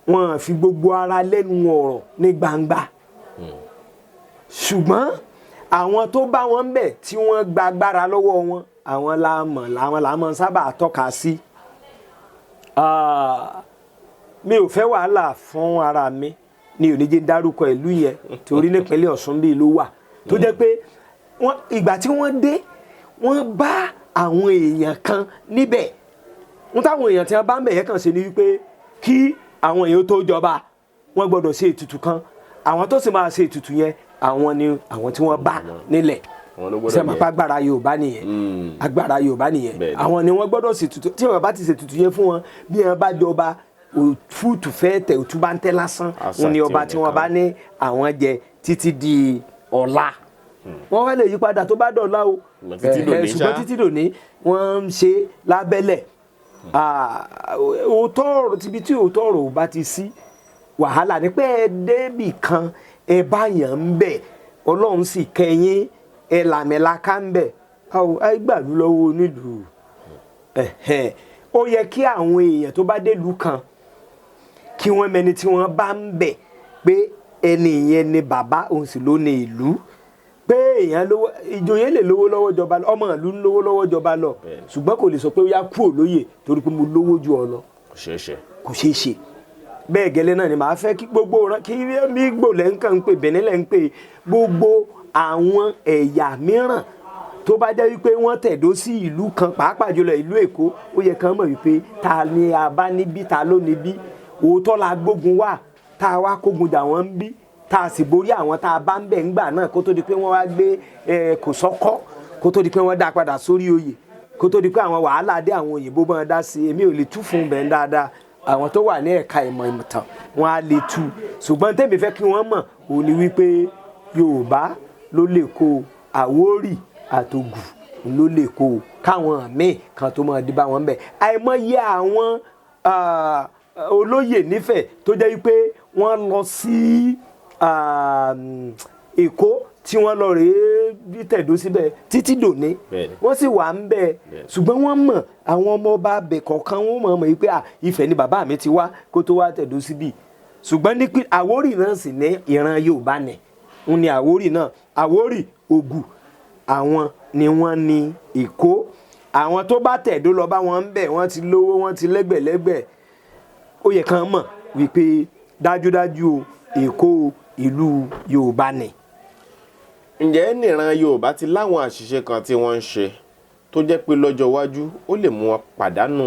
wọ́n fi gbogbo ara lẹ́nu ọ̀rọ̀ ní gbangba, ṣùgbọ́n àwọn tó bá wọn ń bẹ̀ tí wọ́n gba agbára lọ́wọ́ wọn, àwọn la mọ̀ sábà tọ́ka sí. Mi ò fẹ́ wàhálà fún ara mi ní oníjẹ́ dárúkọ ìlú yẹn torí nípínlẹ̀ Ọ̀ṣun bíi ló wà tó jẹ́ pé ìgbà tí wọ́n dé wọ́n bá àwọn èèyàn kan níbẹ̀. Wọ́n táwọn èèyàn tí wọ́n bá ń bẹ̀ yẹn kàn ṣe ni wípé kí àwọn èèyàn tó jọba wọ́n gbọ́dọ̀ ṣe ètùtù kan. Àwọn tó sì máa ṣe ètùtù yẹn àwọn ni àwọn tí wọ́n bá nílẹ̀. Sẹ́mi pa agbára Yorùbá nìyẹn. Agbára Yorùbá nìyẹn. Àwọn ni wọ́n gbọ́dọ̀ ṣe ètùtù. Tí wọ́n bá ti ṣe ètùtù yẹn fún wọn, bí wọ́n bá jọba òfúùtù fẹ́ tẹ̀ òtún bá ń tẹ́ lásán, wọ́n ní ọba tí wọ́n bá ní àwọn jẹ títí di ọ̀la. Wọ́n wá lè yí padà tó bá dọ̀la o. Ṣùgbọ́n títí dòní wọ́n ń ṣe lábẹ́lẹ̀. Òótọ́ ọ̀rọ̀ tíbi tí òótọ́ ọ̀rọ̀ ò bá ti sí wàhálà ní pé ẹ débì kan ẹ bá yàn ń bẹ̀, Ọlọ́run sì kẹ́yìn ẹ làmẹ́laka ń bẹ̀, ẹ gbàlú lọ́wọ́ onílùú. Ó yẹ kí àwọn èèyàn tó bá délùú kan kí wọ́n mẹni tí wọ́n bá ń bẹ̀ pé ẹni yẹn ni bàbá òun sì ló ní ìlú. Pé èèyàn lówó, ìjòyè lè lówó lọ́wọ́ jọba lọ, ọmọ ìlú ń lówó lọ́wọ́ jọba lọ, ṣùgbọ́n kò lè sọ pé ó yá kú òlóyè torí pé mo lówó ju ọ lọ. Kò ṣeé ṣe. Bẹ́ẹ̀ gẹ́lẹ́ náà ni màá fẹ́ kí gbogbo kí Ìgbò lẹ́ ń kàn ń pè, Benin lẹ́ ń pè, gbogbo àwọn ẹ̀yà mìíràn tó bá jẹ́ wípé wọ́n tẹ̀dó sí ìlú kan pàápàá jùlọ ìlú Èkó ó yẹ kán mọ̀ wípé ta ni a bá níbí ta ló níbí òótọ́ la gbógun wà tá a wá kógun jà wọ́n ń bí tá a sì borí àwọn tá a bá ń bẹ̀ ńgbà náà kó tó di pé wọ́n wá gbé kò sọ́kọ́ kó tó di pé wọ́n dá padà sórí oyè kó tó di pé àwọn wàhálà dé àwọn òyìnbó bọ́n dá sí èmi ò lè tú fún bẹ́ẹ̀ dáadáa àwọn tó wà ní ẹ̀ka ìmọ̀ ìtàn wọn á lè tú ṣùgbọ́n tèmi fẹ́ kí wọ́n mọ̀ ò ní wípé Yorùbá ló lè kó Àwórì àtògù ló lè kó káwọn míì kan tó máa di bá wọn bẹ̀ àìmọye àwọn olóyè nífẹ̀ẹ́ tó jẹ́ wípé wọ́n lọ sí Èkó tí wọ́n lọ rèé tẹ̀dó síbẹ̀ títí dòní wọ́n sì wà ń bẹ̀ ṣùgbọ́n wọ́n mọ̀ àwọn ọmọ ọba abẹ kọ̀ọ̀kan wọ́n mọ̀ wípé Ifẹ̀ ni bàbá mi ti wá kó tó wá tẹ̀dó síbí ṣùgbọ́n ní Àwórì náà sì ní ìran Yorùbá nẹ̀ ń ní Àwórì náà Àwórì Ògù àwọn ni wọ́n ní Èkó àwọn tó bá tẹ̀dó lọ bá wọn ń bẹ̀ wọ́n ti lówó wọ́n ti lẹ́gbẹ̀lẹ́gbẹ̀ ó yẹ kán mọ̀ wípé dájúdájú Èkó ìlú Yorùbá ni. ǹjẹ́ níran Yorùbá ti láwọn àṣìṣe kan tí wọ́n ń ṣe tó jẹ́ pé lọ́jọ́ iwájú ó lè mú wọn pàdánù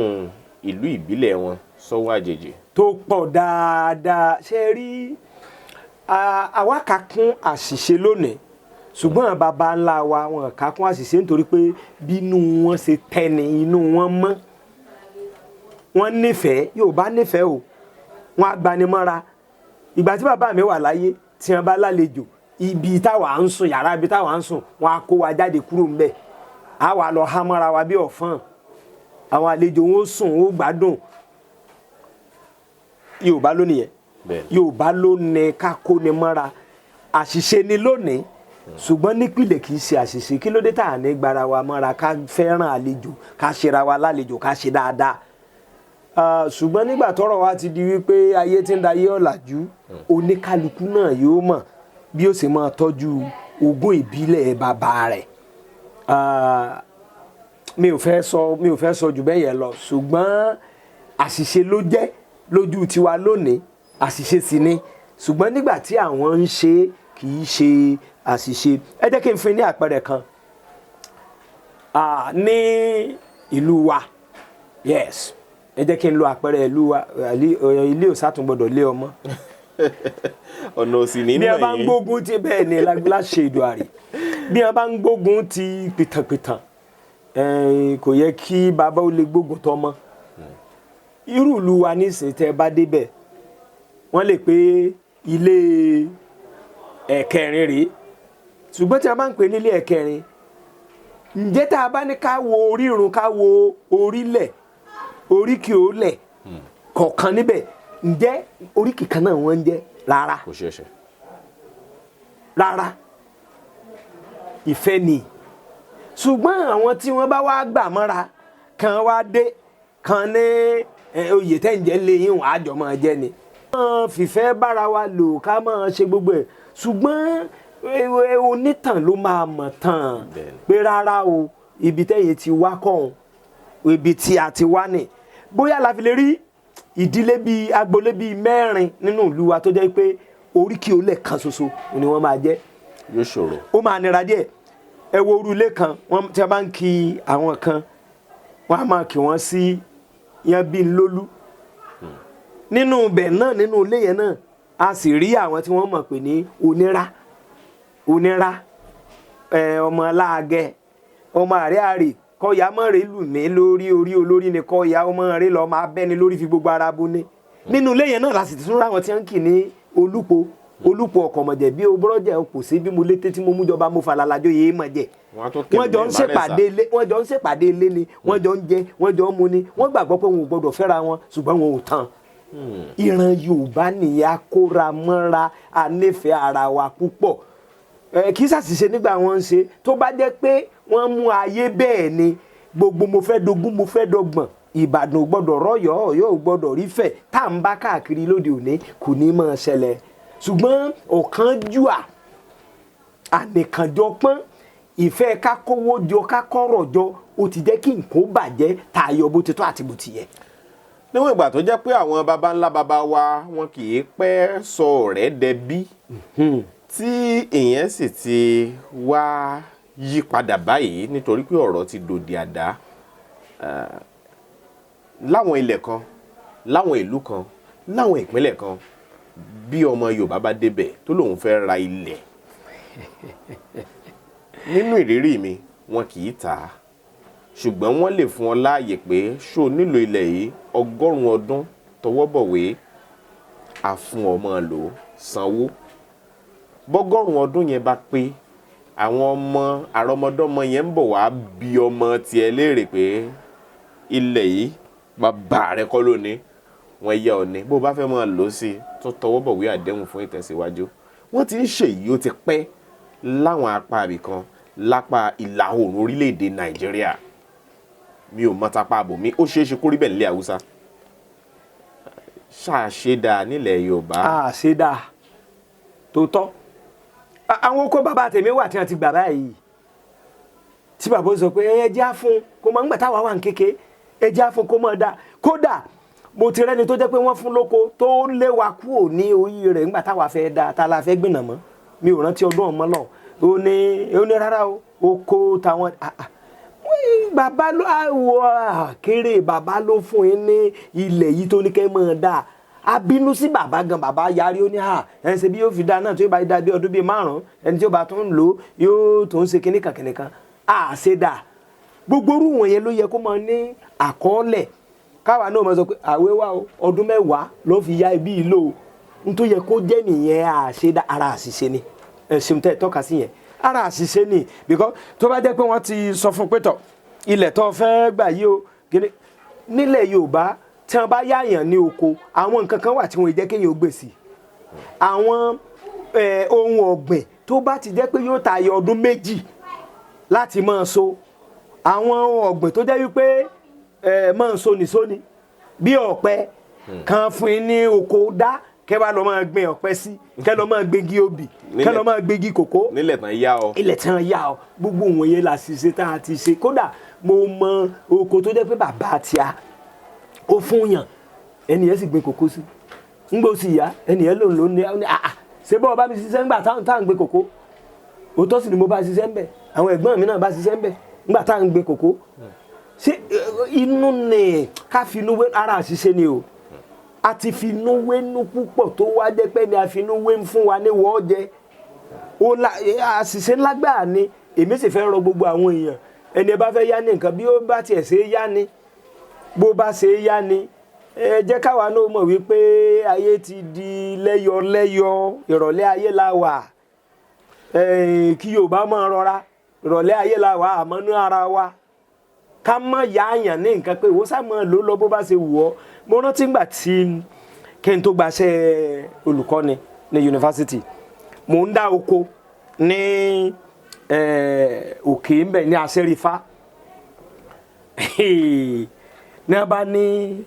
ìlú ìbílẹ̀ wọn sọ́wọ́ àjèjì. tó pọ̀ dáadáa ṣe rí àwa kà kún àṣìṣe lónìí ṣùgbọ́n bàbá ńlá wa wọn kà kún àṣìṣe nítorí pé bínú wọn ṣe tẹ́ni inú wọn mọ́ wọn nífẹ̀ẹ́ Yorùbá nífẹ̀ẹ́ o wọn agbanimọ́ra ìgbà tí bàbá mi wà láyé tí wọn bá lálejò ibi táwa ń sùn yàrá ibi táwa ń sùn wọn á kó wa jáde kúrò ńbẹ̀ á wà lọ há mọ́ra wa bí ọ̀fọ́n àwọn àlejò wọn ó sùn ó gbádùn Yorùbá ló nìyẹn Yorùbá ló ní ká kó ni mọ́ra àṣìṣe ni lónìí ṣùgbọ́n nípìnlẹ̀ kì í ṣe àṣìṣe kí ló dé tá à ní gbára wa mọ́ra ká fẹ́ràn àlejò ká ṣera wa lálejò ká ṣe dáadáa ṣùgbọ́n nígbà tọ́rọ̀ wa ti di wípé ayé tí ń da ayé ọ̀làjú oníkálukú náà yóò mọ̀ bí ó sì máa tọ́jú ogún ìbílẹ̀ bàbá rẹ̀ mi ò fẹ́ sọ jù bẹ́ẹ̀ yẹn lọ ṣùgbọ́n àṣìṣe ló jẹ́ lójú tiwa lónìí àṣìṣe sì ni ṣùgbọ́n nígbà tí àwọn ń ṣe kì í ṣe àṣìṣe ẹ jẹ́ kí n fún ní àpẹẹrẹ kan ní ìlú wa yes ẹ jẹ́ kí n lo àpẹẹrẹ ìlú wa ilé òsàtún gbọ́dọ̀ lé ọmọ ọ̀nà òsì nínú bí a bá ń gbógun ti bẹ́ẹ̀ ni láṣẹ Èdùàrè bí a bá ń gbógun ti pìtànpìtàn kò yẹ kí bàbá ó lè gbógun tọmọ irú ìlú wa nísìnyí tẹ́ bá débẹ̀ wọ́n lè pé ilé ẹ̀kẹrin rèé ṣùgbọ́n tí a bá ń pè nílé ẹ̀kẹrin ǹjẹ́ tá a bá ní ká wo orírun ká wo orílẹ̀ oríkì òlẹ̀ kọ̀ọ̀kan níbẹ̀ ǹjẹ́ oríkì kan náà wọ́n ń jẹ́ rárá kò ṣeé ṣe rárá ìfẹ́ ni ṣùgbọ́n àwọn tí wọ́n bá wá gbà mọ́ra kan wá dé kan ní oyè tẹ́ ń jẹ́ léyìn àjọ máa jẹ́ ni fìfẹ́ bára wa lò ká máa ṣe gbogbo ẹ̀ ṣùgbọ́n onítàn ló máa mọ̀ tán pé rárá o ibi tẹ́yẹ ti wá kọ́ ibi tí a ti wá nì bóyá la fi lè rí ìdílé bíi agboolé bíi mẹ́rin nínú ìlú wa tó jẹ́ pé oríkì olè kan ṣoṣo ni wọ́n máa jẹ́ yóò ṣòro ó máa nira díẹ̀ ẹ wo orú ilé kan wọ́n tí a bá ń kí àwọn kan wọ́n á máa kí wọ́n sí Yanbílólú nínú ibẹ̀ náà nínú ilé yẹn náà a sì rí àwọn tí wọ́n mọ̀ pé ní onírà ọmọ aláàgẹ ọmọ àrẹ kọyà mọ̀rẹ́ lù mí lórí orí olórí ni kọyà ọmọ rẹ lọ́ọ́ máa bẹ́ni lórí fi gbogbo ara bú ní nínú ilé yẹn náà la sì ti tún ráwọn tí wọ́n ń kì ní olúpo ọkọ̀mọ̀jẹ̀ bí obúrọ́jẹ̀ kò sí bí mo létí tí mo mú jọba mo falalajo yéé mọ̀ jẹ́ wọ́n jọ ń ṣèpàdé ilé ni wọ́n jọ ń jẹ wọ́n jọ ń mu ni wọ́n gbàgbọ́ pé wọn ò gbọdọ̀ fẹ́ra wọn ṣùgbọ́n wọn ò tán ìran Yorùbá nìyà kóra mọ́ra anífẹ̀ẹ́ ara wa púpọ̀ kì í ṣàṣìṣe nígbà wọn ń ṣe tó bá jẹ́ pé wọ́n mú ayé bẹ́ẹ̀ ni gbogbo mo fẹ́ dogún mo fẹ́ dọgbọ̀n Ìbàdàn gbọ́dọ̀ rọ́yọ̀ Ọ̀yọ́ gbọ́dọ̀ rífẹ̀ tá à ń bá káàkiri lóde òní kò ní máa ṣẹlẹ̀ ṣùgbọ́n ọ̀kánjúà ànìkànjọpọ́n ìfẹ́ ká kówó jọ ká kọ́rọ̀ jọ ó ti jẹ́ kí nǹkan bàjẹ́ tayọ bó ti tó àti bó ti yẹ. níwọ̀n ìgbà tó jẹ́ pé àwọn baba ńlá baba wa wọn kì í pẹ́ sọ ọ̀rẹ́ dẹbí tí ìyẹn sì ti wá yí padà báyìí nítorí pé ọ̀rọ̀ ti dòdì àdá láwọn ilẹ̀ kan láwọn ìlú kan láwọn ìpínlẹ̀ kan bí ọmọ Yorùbá bá débẹ̀ tó lóun fẹ́ ra ilẹ̀ nínú ìrírí mi wọn kì í tà á ṣùgbọ́n wọ́n lè fún ọ láàyè pé ṣó nílò ilẹ̀ yìí 100 ọdún tọwọ́ bọ̀wé àfún ọmọ lò sanwó bọ́gọ́rùn ọdún yẹn bá pé àwọn ọmọ àrọmọdọ́mọ yẹn ń bọ̀ wá bí ọmọ tiẹ̀ léèrè pé ilẹ̀ yìí bàbá rẹ kọ́ lónìí wọ́n yẹ ọ ní bó bá fẹ́ máa lò ó sí tó tọwọ́ bọ̀wé àdéhùn fún ìtẹ̀síwájú wọ́n ti ń ṣèyí ó ti pẹ́ láwọn apá ibìkan lápá ìlà oòrùn orílẹ̀-èdè Nàìjíríà mi ò mọ tapá àbòmí ó ṣeé ṣe kó rí bẹ́ẹ̀ nílẹ̀ Haúsá ṣàṣedà nílẹ̀ Yorùbá. àṣedà tó tọ́ àwọn oko bàbá tèmi wà tí wọ́n ti gbà báyìí tí bàbá sọ pé ẹ jẹ́ á fún kó mọ̀ nígbà táwa wà ń kéke ẹ jẹ́ á fún kó mọ̀ dá kódà mo ti rẹ́ni tó jẹ́ pé wọ́n fún lóko tó lé wa kúrò ní orí rẹ̀ nígbà táwa fẹ́ dá tá la fẹ́ gbìnà mọ́ mi ò rántí ọdún ọmọ lọ ó ní rárá o oko táwọn bàbá ló wọ kéré bàbá ló fún yín ní ilẹ̀ yìí tó ní kẹ́ mọ̀ dá abínú sí bàbá gan bàbá yarí ó ní ẹni ṣe bí yóò fi dá náà tí yóò bá dá bí ọdún bíi 5 ẹni tí yóò bá tó ń lò yóò tó ń ṣe kíníkan àṣedà gbogbo orú wọ̀nyẹn ló yẹ kó máa ní àkọọ́lẹ̀ káwa náà máa sọ pé àwẹ̀ wa ọdún 10 ló fi ya ibi ìlò n tó yẹ kó jẹ́ nìyẹn àṣedà ara àṣìṣe ni ẹ̀sìn tẹ́ tọ́ka sí yẹn ara àṣìṣe ni because tó bá jẹ́ pé wọ́n ti sọ fún pé tọ̀ ilẹ̀ tó fẹ́ gbà yí o nílẹ̀ Yorùbá tí wọ́n bá yáyàn ní oko àwọn nǹkan kan wà tí wọ́n jẹ́ kéèyàn ó gbèsè àwọn ohun ọ̀gbìn tó bá ti jẹ́ pé yóò tayọ ọdún 2 láti máa so àwọn ohun ọ̀gbìn tó jẹ́ wípé máa ń sóni bí ọ̀pẹ kan fún yín ní oko dá kẹ́ bá lọ máa gbin ọ̀pẹ sí kẹ́ lọ máa gbégi obì kẹ́ lọ máa gbégi kòkó nílẹ̀ tán yá ọ ilẹ̀ tán yá ọ gbogbo wọn yẹn la ṣiṣẹ́ tá a ti ṣe kódà mo mọ oko tó jẹ́ pé bàbá àti a ó fún yàn ẹnìyẹn sì gbin kòkó sí ńgbó sì yá ẹnìyẹn ló ní ṣé bọ́ọ̀ bá mi ṣiṣẹ́ ńgbà táwọn gbé kòkó òótọ́ sì ni mo bá ṣiṣẹ́ ńbẹ̀ àwọn ẹ̀gbọ́n mi náà bá ṣiṣẹ́ ńbẹ̀ ńgbà táwọn gbé kòkó ṣé inú ni ká finú wé ara àṣìṣe ni o a ti finú wénú púpọ̀ tó wá jẹ́ pé ni a finú wé ń fún wa ní wọ́ọ́ jẹ àṣìṣe lágbàá ni èmi sì fẹ́ rọ gbogbo àwọn èèyàn ẹni ẹ bá fẹ́ yá ní nǹkan bí ó bá tiẹ̀ ṣe é yá ni bó bá ṣe é yá ni ẹ jẹ́ káwa náà mọ̀ wípé ayé ti di lẹ́yọ ìrọ̀lẹ́ ayé la wà kí Yorùbá máa rọra ìrọ̀lẹ́ ayé la wà àmọ́nú ara wa ká mọ̀ yá àyàn ní nǹkan pé ìwọ́sà mọ̀ ló lọ bó bá ṣe wù ọ́ mo rántí ngbà tí kí n tó gbaṣẹ́ olùkọ́ni ní yunifásitì mò ń dá oko ní òkè ńbẹ ní Aṣẹ́rífá ní a bá ní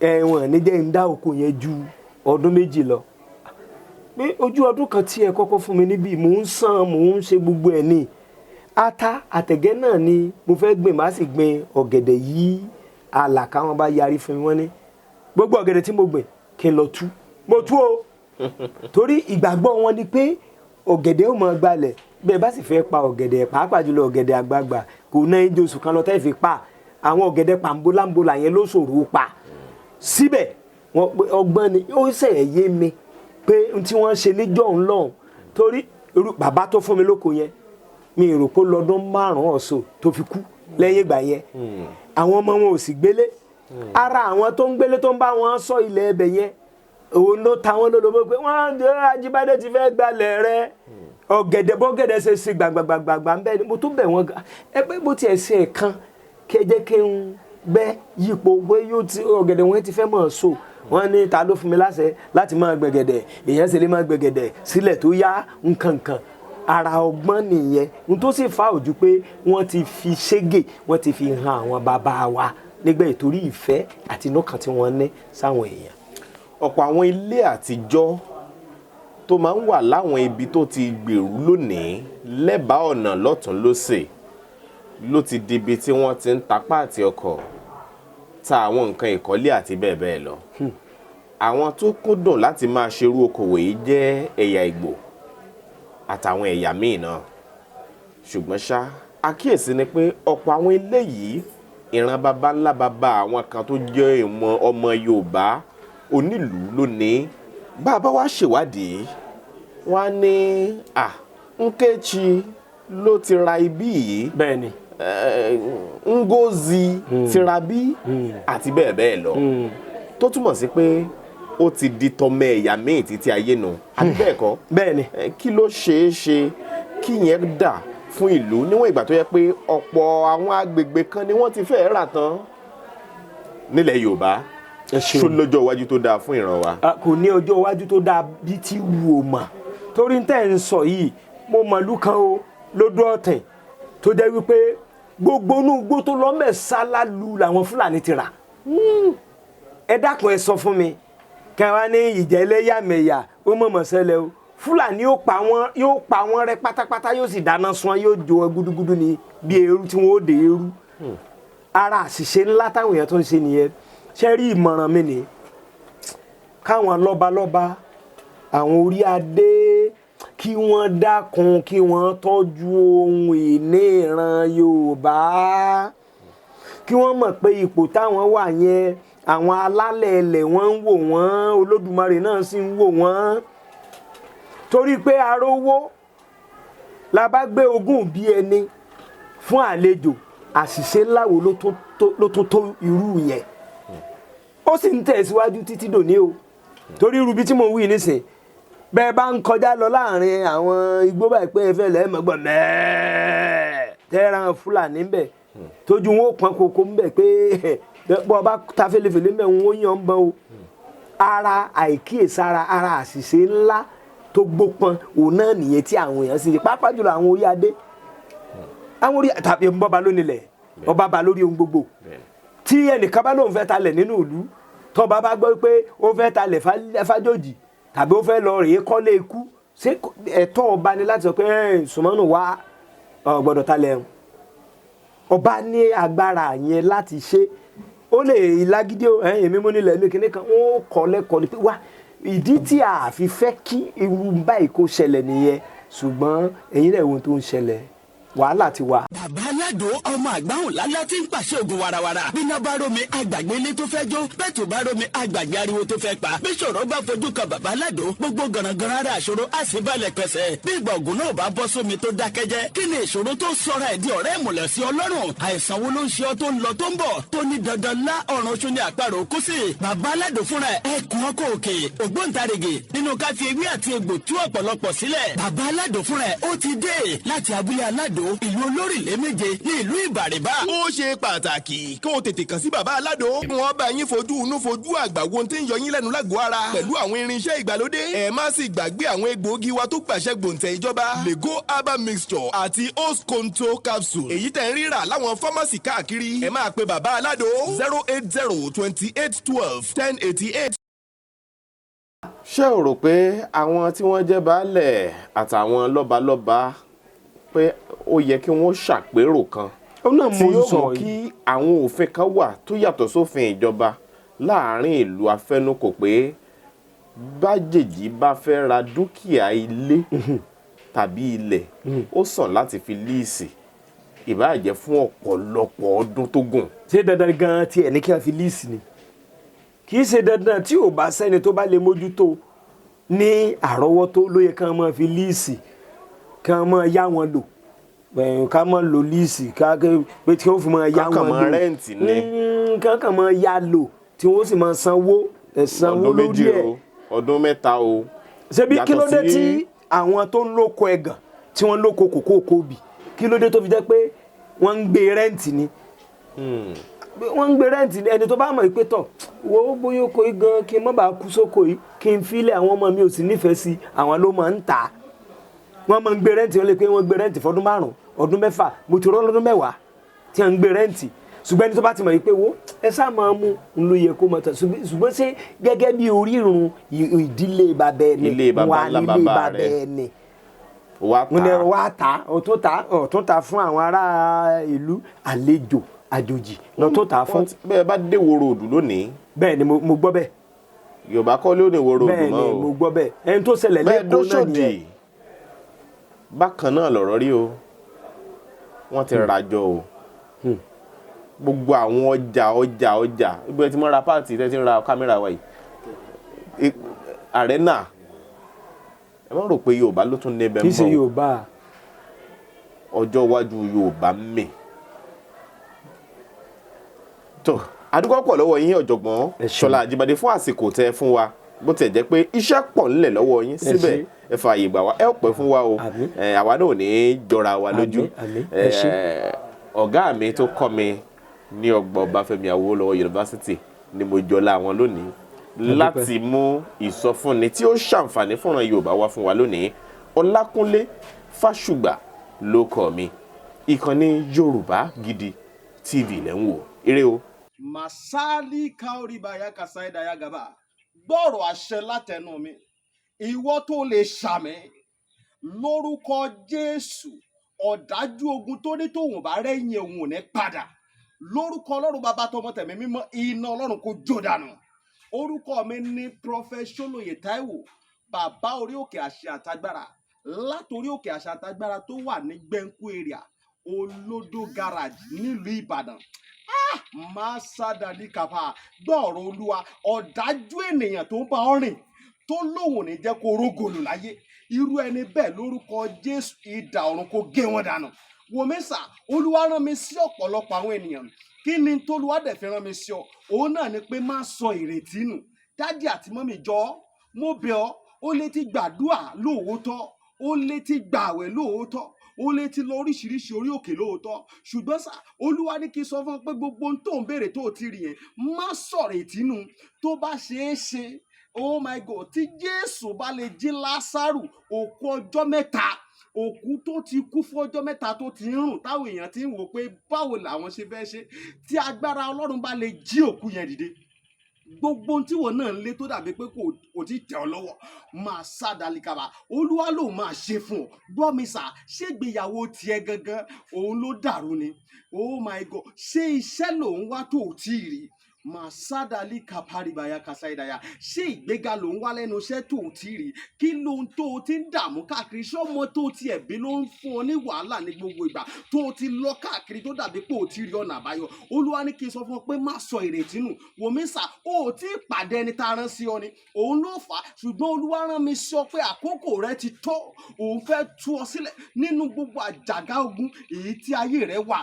ẹ̀wọ̀n níjẹ́ ń dá oko yẹn ju ọdún 2 lọ pé ojú ọdún kan tí ẹ kọ́kọ́ fún mi níbí mò ń sàn mò ń ṣe gbogbo ẹ̀ ní ata àtẹ̀gẹ́ náà ni mo fẹ́ gbìn má sì gbìn ọ̀gẹ̀dẹ̀ yìí àlà káwọn bá yarí fún mi wọ́n ní gbogbo ọ̀gẹ̀dẹ̀ tí mo gbìn kí n lọ tú mo tú o torí ìgbàgbọ́ wọn ni pé ọ̀gẹ̀dẹ̀ ó máa gbalẹ̀ bẹ́ẹ̀ bá sì fẹ́ pa ọ̀gẹ̀dẹ̀ pàápàá jùlọ ọ̀gẹ̀dẹ̀ àgbagbà kò ná ẹjọ́ oṣù kan lọ tẹ́ fi pa àwọn ọ̀gẹ̀dẹ̀ pàmbólámbólà yẹn ló ṣòro pa síbẹ̀ ọgbọ́n ni ó ṣe yé mi pé tí wọ́n ṣe níjọ́ ńlọ́hún torí bàbá tó fún mi lóko yẹn mi rò pé lọ́dún 5 ọ̀sọ̀ tó fi kú lẹ́yìn ìgbà yẹn àwọn ọmọ wọn ò sì gbélé ara àwọn tó ń gbélé tó ń bá wọn sọ ilẹ̀ ẹbẹ̀ yẹn òun ló ta wọn lólobó pé wọ́n Ajíbádé ti fẹ́ gbalẹ̀ rẹ ọ̀gẹ̀dẹ̀ bọ́gẹ̀dẹ̀ ṣe sí gbàgbàgbàgbà ń bẹ́ẹ̀ ni mo tún bẹ̀ wọ́n ẹgbẹ́ bó tiẹ̀ ṣe ẹ̀kan kẹjẹ́ kí n bẹ́ yípo pé yóò ti ọ̀gẹ̀dẹ̀ wọn ti fẹ́ mọ̀ so wọ́n ní ta ló fún mi láṣẹ láti máa gbẹ̀gẹ̀dẹ̀ èèyàn sì lè máa gbẹ̀gẹ̀dẹ̀ sílẹ̀ tó yá nǹkankan ara ọgbọ́n nìyẹn n tó sì fa ojú pé wọ́n ti fi ṣégè wọ́n ti fi hàn àwọn bàbá wa nígbà ìtorí ìfẹ́ àti inú kan tí wọ́n ní sáwọn èèyàn. ọ̀pọ̀ àwọn ilé àtijọ́ tó máa ń wà láwọn ibi tó ti gbèrú lónìí lẹ́bàá ọ̀nà lọ́tún lósì ló ti di ibi tí wọ́n ti ń tapá àti ọkọ̀ ta àwọn nǹkan ìkọ́lé àti bẹ́ẹ̀ bẹ́ẹ̀ lọ. àwọn tó kúndùn láti máa ṣerú okòwò yìí jẹ́ ẹ̀yà Ìgbò àtàwọn ẹ̀yà míì náà ṣùgbọ́n ṣá àkíyèsí ni pé ọ̀pọ̀ àwọn eléyìí ìran baba ńlá baba àwọn kan tó jẹ́ ọmọ Yorùbá onílùú lónìí bá a bá wá ṣèwádìí wọ́n á ní Nkechi ló ti ra ibí yìí bẹ́ẹ̀ ni Ngozi ti ra bí àti bẹ́ẹ̀ bẹ́ẹ̀ lọ tó túmọ̀ sí pé ó ti di tọmọ ẹ̀yà míì títí ayé nu àbí bẹ́ẹ̀ kọ́ bẹ́ẹ̀ ni kí ló ṣeé ṣe kí yẹn dà fún ìlú níwọ̀n ìgbà tó yẹ pé ọ̀pọ̀ àwọn agbègbè kan ni wọ́n ti fẹ́ẹ́ rà tán nílẹ̀ Yorùbá ṣó lọ́jọ́ iwájú tó dáa fún ìran wa. kò ní ọjọ́ iwájú tó dáa bí tí wù ó mà torí tẹ́ ń sọ yìí mo mọ̀lú kan o lódò ọ̀tẹ̀ tó jẹ́ wípé gbogbo inú igbó tó lọ mẹ́sàlá lu làwọn Fúlàní ti rà ẹ dákun ẹ sọ fún mi kẹwàá ní ìjẹ́ ẹlẹ́yàmẹ̀yà ó mọ̀mọ́ ṣẹlẹ̀ o Fúlàní yóò pa wọ́n rẹ́ pátápátá yóò sì dáná sun yóò jó wọn gúdúgúdú ní bí eérú tí wọ́n ó dé eérú ara àṣìṣe ńlá táwọn èèyàn tó ń ṣe nìyẹn ṣe rí ìmọ̀ràn mi ni káwọn lọ́balọ́ba àwọn orí adé kí wọ́n dákun kí wọ́n tọ́jú ohun ìní ìran Yorùbá kí wọ́n mọ̀ pé ipò táwọn wà yẹn àwọn alálẹ̀ ilẹ̀ wọ́n ń wò wọ́n Olódùmarè náà sì ń wò wọ́n torí pé arówó la bá gbé ogún bí ẹni fún àlejò àṣìṣe ńláwo ló tó irú yẹn ó sì ń tẹ̀síwájú títí dòní o torí irú bí tí mo wí nísìn bẹ́ẹ̀ bá ń kọjá lọ láàrin àwọn igbó báyìí pé ẹ fẹ́ lẹ́ẹ̀ mọ́gbọ́n mẹ́ẹ̀ẹ́ tẹ́ran Fúlàní ńbẹ̀ tójú wọn ó pọn koko ńbẹ̀ pé bọ́ ọba ta fèlèfèlè ńbẹ̀ wọn ó yàn ń bọ́n o ara àìkíyèsára ara àṣìṣe ńlá tó gbópọn òun náà nìyẹn tí àwọn èèyàn sì rí pàápàá jùlọ àwọn orí adé àwọn orí tàbí ọba lónìlẹ̀ ọba bá lórí ohun gbogbo tí ẹnìkan bá lóun fẹ́ talẹ̀ nínú ìlú tọ́ba bá gbọ́ pé ó fẹ́ talẹ̀ fájòjì tàbí ó fẹ́ lọ rèé kọ́lé ikú ṣé ẹ̀tọ́ ọba ni láti sọ pé sùmọ́nù wá gbọ́dọ̀ talẹ̀ ẹ̀hún ọba ní agbára yẹn láti ṣe ó lè lágídí èmi mú nílẹ̀ mi kìíní kan ó kọ́ lẹ́kọ̀ọ́ ni pé wá ìdí tí a fi fẹ́ kí irú báyìí kó ṣẹlẹ̀ nìyẹn ṣùgbọ́n ẹ̀yin náà ohun tó ń ṣẹlẹ̀ wàhálà ti wà. bàbá aládò ọmọ àgbáhùn lálá tí ń pàṣẹ ògùn warawara bíná bá rómi àgbàgbé ilé tó fẹ́ jó bẹ́ẹ̀ tó bá rómi àgbàgbé ariwo tó fẹ́ pa bí ṣòro bá fojú kan bàbá aládò gbogbo gànàgànà ara àṣòro àṣìbalẹ̀ pẹ̀sẹ̀ bí ìgbà ògùn náà bá bọ́ sómi tó dákẹ́jẹ́ kí ni ìṣòro tó sọra ẹ̀ di ọ̀rẹ́ ìmùlẹ̀ sí ọlọ́run àìsàn wo ló ń ṣe ọ tó ń lọ tó ń bọ̀ tó ní dandan lá ọ̀run oṣù ní àparò kú sí bàbá aládò fúnra ẹ̀ kún ọkọ̀ òkè ògbóǹtarìgì nínú ká fi ewé àti egbò tú ọ̀pọ̀lọpọ̀ sílẹ̀ bàbá aládò fúnra ẹ̀ ó ti dé láti abúlé aládò ìlú olórílẹ̀ méje ní ìlú ìbàrìbà. ó ṣe pàtàkì kí o tètè kàn sí bàbá aládò. wọ́n bá yín fojú inú fojú àgbà wo tí ń yọ yín lẹ́nu lágọ̀ọ́ ara. pẹ̀lú àwọn irinṣẹ́ ìgbàlódé. ẹ má sì gbàgbé àwọn egbòogi wa tó gbàṣẹ gbòǹtẹ̀ ìjọba. lego herbal mixture àti osconto capsule. èyí tẹ̀ ń rírà láwọn fámásì káàkiri. ẹ máa pe bàbá aládò 08028121088. ṣé o rò pé àwọn tí wọ́n jẹ́ baálẹ̀ àtàwọn lọ́balọ́ba pé ó yẹ kí wọ́n ṣàpérò kan tí yóò mú kí àwọn òfin kan wà tó yàtọ̀ sófin ìjọba láàrin ìlú afẹnukò pé bájèjì bá fẹ́ ra dúkìá ilé tàbí ilẹ̀ ó sàn láti fi líìsì ìbáà jẹ́ fún ọ̀pọ̀lọpọ̀ ọdún tó gùn. ṣé dandan gan-an tí ẹ̀ ní kí a fi líìsì ni kì í ṣe dandan tí ò bá sẹ́ni tó bá lè mójútó ní àrọ́wọ́tó ló yẹ kán máa fi líìsì kán máa yá wọn lò ká máa lò líìsì pé tí wọ́n fi máa yá wọn lò kákan máa rẹ́ǹtì ni kákan máa yá lò tí wọ́n sì máa sanwó lórí ẹ̀ ọdún mẹ́ta o. ṣebí kí ló dé tí àwọn tó ń lóko ẹ̀gàn tí wọ́n ń lóko kòkó bì kí ló dé tó fi jẹ́ pé wọ́n ń gbé rẹ́ǹtì ni wọ́n ń gbé rẹ́ǹtì ni ẹni tó bá mọ̀ pé tọ̀ wo bóyá oko yìí gan kí n má bàa kú sóko yìí kí n filẹ̀ àwọn ọmọ mi ò sì nífẹ̀ẹ́ sí àwọn ló máa ń tà á wọ́n máa ń gbé rẹ́ǹtì wọ́n lè pé wọ́n gbé rẹ́ǹtì fọdún 5 ọdún 6 mo ti rọ́ lọ́dún 10 tí wọ́n ń gbé rẹ́ǹtì ṣùgbọ́n ẹni tó bá ti mọ̀ pé wo ẹ sá máa mú un ló yẹ kó máa tà ṣùgbọ́n ṣé gẹ́gẹ́ bí orírun ìdílé bàbá ẹni wà nílé bàbá ẹni wà tà ọ̀tún tà fún àwọn ará ìlú àlejò àjòjì lọ tó tà fún. bẹ́ẹ̀ bá dé Ìwó Road lónìí. bẹ́ẹ̀ ni mo gbọ́ bẹ́ẹ̀. Yorùbá kọ́ ló ní Ìwó Road mọ́ o. bẹ́ẹ̀ ni mo gbọ́ bẹ́ẹ̀ ẹni tó ṣẹlẹ̀ lẹ́kọ̀ọ́ náà nìyẹn. bákan náà lọ̀rọ̀ rí o wọ́n ti rajọ o gbogbo àwọn ọjà ibi ẹ ti mọ́ ra páàtì tẹ́ ti ń ra kámẹ́rà wa yìí arena ẹ má rò pé Yorùbá ló tún níbẹ̀ mọ́ kì í ṣe Yorùbá ọjọ́ iwájú Yorùbá mì tó adúgbò pọ̀ lọ́wọ́ yín ọ̀jọ̀gbọ́n Ṣọlá Ajibade fún àsìkò tẹ́ fún wa bó tiẹ̀ jẹ́ pé iṣẹ́ pọ̀ ńlẹ̀ lọ́wọ́ yín síbẹ̀ ẹ fààyè gbà wá ẹ ó pẹ́ fún wa o àwa náà ò ní jọra wa lójú ọ̀gá mi tó kọ́ mi ní ọgbà Ọbáfẹ́mi Awólọ́wọ̀ yunifásitì ni mo jọlá wọn lónìí láti mú ìsọfúnni tí ó ṣàǹfààní fúnran Yorùbá wá fún wa lónìí Ọlákúnlé Fásùgbà ló kọ́ mi ìkànnì Yorùbá Gidi TV lẹ́ ń wò ire o. Masali kaoribaya kasaida ya gaba gbọ́rọ̀ àṣẹ látẹnu mi ìwọ tó lè ṣàmì lórúkọ Jésù ọ̀dájú ogun tó ní tòun bá rẹ́yìn òun ò ní padà lórúkọ Ọlọ́run bàbá tọmọ tẹ̀mí mímọ́ iná Ọlọ́run kò jó dànù orúkọ mi ní Prof Ṣólóyè Táíwò bàbá orí òkè àṣẹ àtagbára látòrí òkè àṣẹ àtagbára tó wà ní Gbẹ̀ǹkú area Olódó garage nílùú Ìbàdàn Masadali kapa gbọ́ọ̀rọ̀ Olúwa ọ̀dájú ènìyàn tó ń bá ọ rìn tó lóhùn ní jẹ́ kó rógòlù láyé irú ẹni bẹ́ẹ̀ lórúkọ Jésù idà ọ̀run kó gé wọn dànù wòmísà Olúwa rán mi sí ọ̀pọ̀lọpọ̀ àwọn ènìyàn kí ni tólúwa dẹ̀ fi rán mi sí ọ òun náà ni pé má sọ ìrètí nù dádì àti mọ́mì jọ mo bẹ̀ ọ́ ó lè ti gbàdúà lóòótọ́ ó lè ti gbààwẹ̀ lóòótọ́ ó lè ti lọ oríṣiríṣi orí òkè lóòótọ́ ṣùgbọ́n sá Olúwa ní kí n sọ fún ọ pé gbogbo ohun tó ń béèrè tó ti rí yẹn má sọ̀rọ̀ ìtínú tó bá ṣeé ṣe oh my God tí Jésù bá lè jí Lásárù òkú ọjọ́ mẹ́ta òkú tó ti kú fún ọjọ́ mẹ́ta tó ti ń rùn táwọn èèyàn ti ń wò pé báwo làwọn ṣe fẹ́ ṣe tí agbára Ọlọ́run bá lè jí òkú yẹn dìde gbogbo ohun tí wọn náà ń lé tó dàbí pé kò tí tẹ̀ ọ́ lọ́wọ́ máa sádàlíkàbà Olúwa ló máa ṣe fún ọ gbọ́ mi sà ṣé ìgbéyàwó tiẹ̀ gangan òun ló dàrú ni oh my God ṣé iṣẹ́ lòun wá tó ò tí ì rí Masadali kaparibaya kasaidaya ṣé ìgbéga ló ń wá lẹ́nu iṣẹ́ tó ti rí kí ló ń tó o ti ń dààmú káàkiri ṣé ọmọ tó ti ẹ̀bí ló ń fún ọ ní wàhálà ní gbogbo ìgbà tó o ti lọ káàkiri tó dàbí pé o ti rí ọ̀nà àbáyọ Olúwa ní kí n sọ fún ọ pé má sọ ìrètí nù wòmísà o ò tí ì pàdé ẹni tá a rán sí ọ ni òun ló fà á ṣùgbọ́n Olúwa rán mi sọ pé àkókò rẹ ti tó òun fẹ́ tú ọ sílẹ̀ nínú gbogbo àjàgà ogun èyí tí ayé rẹ wà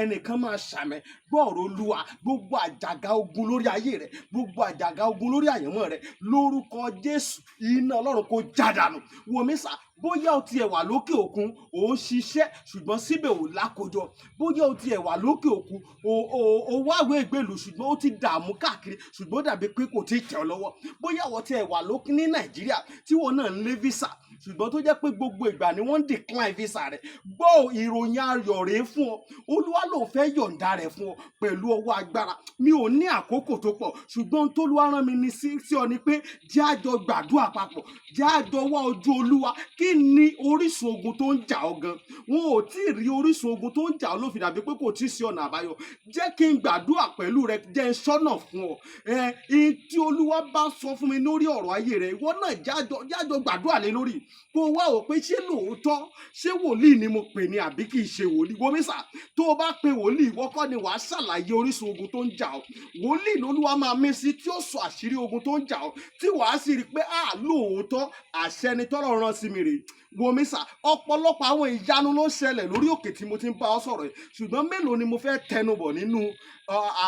ẹnìkan máa ṣàmẹ gbọ́ọ̀rọ̀ Olúwa gbogbo àjàgà ogun lórí ayé rẹ gbogbo àjàgà ogun lórí àyànmọ́ rẹ lórúkọ Jésù iná Ọlọ́run kó jádànù wòmísà bóyá o tiẹ̀ wà lókè òkun ò ń ṣiṣẹ́ ṣùgbọ́n síbẹ̀ ò lákòjọ bóyá o tiẹ̀ wà lókè òkun ò wáwé ìgbèlú ṣùgbọ́n ó ti dààmú káàkiri ṣùgbọ́n dàbí pé kò tí ì tẹ̀ ọ́ lọ́wọ́ bóyá o tiẹ̀ wà lókè ní Nàìjíríà tí wọn náà ń lé visa ṣùgbọ́n tó jẹ́ pé gbogbo ìgbà ni wọ́n ń decline visa rẹ̀ gbọ́ ìròyìn ayọ̀ rèé fún ọ Olúwa ló fẹ́ yọ̀ǹda rẹ̀ fún ọ pẹ̀lú ọwọ́ agbára mi ò ní àkókò tó pọ̀ ṣùgbọ́n tÓlúwa rán mi ní sí ọ ni pé jẹ́ a jọ gbàdúrà papọ̀ jẹ́ a jọ wá ojú Olúwa kí ni orísun ogun tó ń jà ọ́ gan wọn ò tí ì rí orísun ogun tó ń jà ọ́ ló fi dàbí pé kò tí ì sí ọ̀nà àbáyọ jẹ́ kí n gbàdúrà pẹ̀lú rẹ jẹ́ n ṣọ́nà fún ọ tí Olúwa bá sọ fún mi lórí ọ̀rọ̀ ayé rẹ ìwọ náà jájọ gbàdúrà lé lórí kó wá ò pé ṣé lóòótọ́ ṣé wòlíì ni mo pè ní àbí kì í ṣe wòlíì wòmísà tó o bá pe wòlíì ìwọ kọ́ ni wàá ṣàlàyé orísun ogun tó ń jà ọ́ wòlíì lÓlúwa máa mí sí tí ó sọ àṣírí ogun tó ń jà ọ́ tí wàá sì rí i pé lóòótọ́ àṣẹ ni tọ́lọ́run rán sí mi rèé wòmísà ọ̀pọ̀lọpọ̀ àwọn ìyanu ló ń ṣẹlẹ̀ lórí òkè tí mo ti ń bá ọ sọ̀rọ̀ yìí ṣùgbọ́n mélòó ni mo fẹ́ tẹnubọ̀ nínú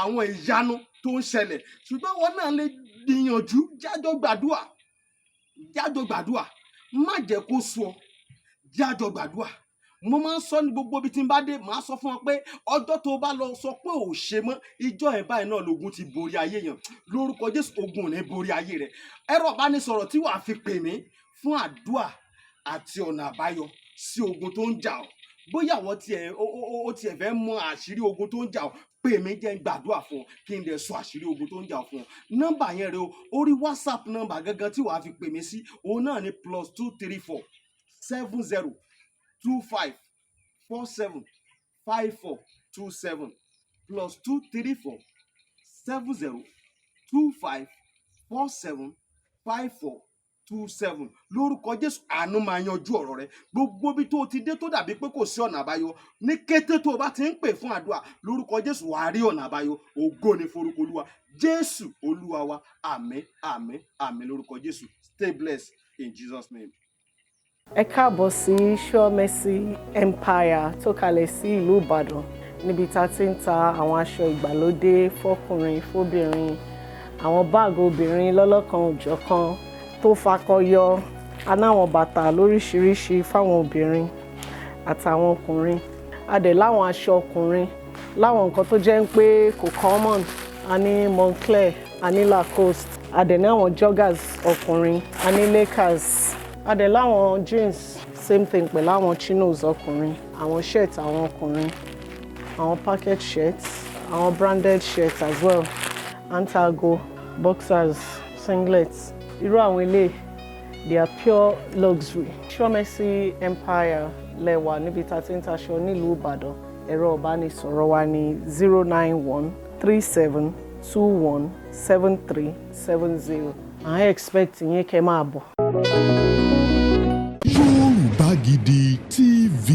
àwọn ìyanu tó ń ṣẹlẹ̀ ṣùgbọ́n wọn náà lè gbìyànjú jájọ gbàdúà má jẹ́ kó sú ọ jájọ gbàdúà mo máa ń sọ ní gbogbo ibi tí n bá dé màá sọ fún ọ pé ọjọ́ tó bá lọ sọ pé ò ṣe mọ́ ìjọ ẹ̀ báyìí náà lógun ti borí ayé yẹn lórúkọ Jésù ogun ò ní borí ayé rẹ ẹ̀rọ ìbánisọ̀rọ̀ tí wàá fi pè mí fún àdúà àti ọ̀nà àbáyọ sí ogun tó ń jà ọ́ bóyá àwọn tiẹ̀ fẹ́ mọ àṣírí ogun tó ń jà ọ́ pè mí jẹ́ n gbàdúrà fún ọ kí n dẹ̀ sọ àṣírí ogun tó ń jà fún ọ nọ́mbà yẹn rẹ o orí WhatsApp nọ́mbà gangan tí wàá fi pè mí sí òun náà ni +234 70 25 47 54 27 +234 70 25 47 54 27 lórúkọ Jésù àánú máa yanjú ọ̀rọ̀ rẹ gbogbo bí tó ti dé tó dàbí pé kò sí ọ̀nà àbáyọ ní kété tó o bá ti ń pè fún àdúrà lórúkọ Jésù wàá rí ọ̀nà àbáyọ ògo ni forúkọ Olúwa Jésù Olúwa wa àmín àmín àmín lórúkọ Jésù stay blessed in Jesus name. Ẹ káàbọ̀ sí Sure Mercy Empire tó kalẹ̀ sí ìlú Ìbàdàn níbi tá a ti ń ta àwọn aṣọ ìgbàlódé fọ́kùnrin fóbìnrin àwọn báàgì obìnrin lọ́lọ́kan òjọ̀kan tó fakọyọ anáwọn bàtà lóríṣiríṣi fáwọn obìnrin àtàwọn ọkùnrin a dẹ̀ láwọn aṣọ ọkùnrin láwọn nǹkan tó jẹ́ pé kò common a ní Moncler a ní Lacoste a dẹ̀ ní àwọn joggers ọkùnrin a ní Lakers a dẹ̀ láwọn jeans same thing pẹ̀lú àwọn chinos ọkùnrin àwọn shirt àwọn ọkùnrin àwọn packet shirts àwọn branded shirts as well antago boxers singlets irú àwọn ilé they are pure luxury. Sure Mercy Empire lẹ́wà níbi tá a ti ń taṣọ nílùú Ìbàdàn ẹ̀rọ ìbánisọ̀rọ̀ wa ní 09137217370 I expect yín kẹ́ máa bọ̀. Yorùbá Gidi TV.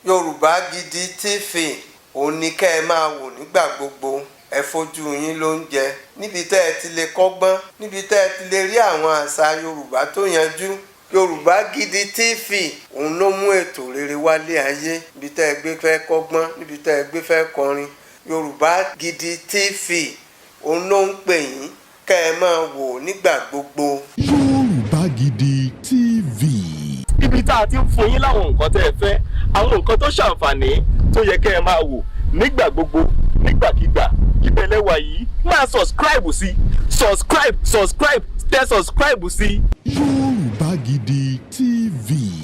Yorùbá Gidi TV òun ni kẹ́ ẹ máa wò nígbà gbogbo ẹ fojú yín ló ń jẹ níbi tẹ́ ẹ ti lè kọ́gbọ́n níbi tẹ́ ẹ ti lè rí àwọn àṣà Yorùbá tó yanjú Yorùbá Gidi TV òun ló mú ètò rere wálé ayé níbi tẹ́ ẹ gbé fẹ́ kọ́gbọ́n níbi tẹ́ ẹ gbé fẹ́ kọrin Yorùbá Gidi TV òun ló ń pè yín kẹ́ ẹ máa wò nígbà gbogbo. Yorùbá Gidi TV. ibi tá a ti ń fún yín láwọn nǹkan tẹ́ ẹ fẹ́ àwọn nǹkan tó ṣàǹfààní tó yẹ kẹ́ ẹ máa wò nígbà gbogbo nígbàkigbà ìbẹ̀lẹ̀ wà yìí máa subscribe sí subscribe tẹ subscribe sí. Yorùbá Gidi TV.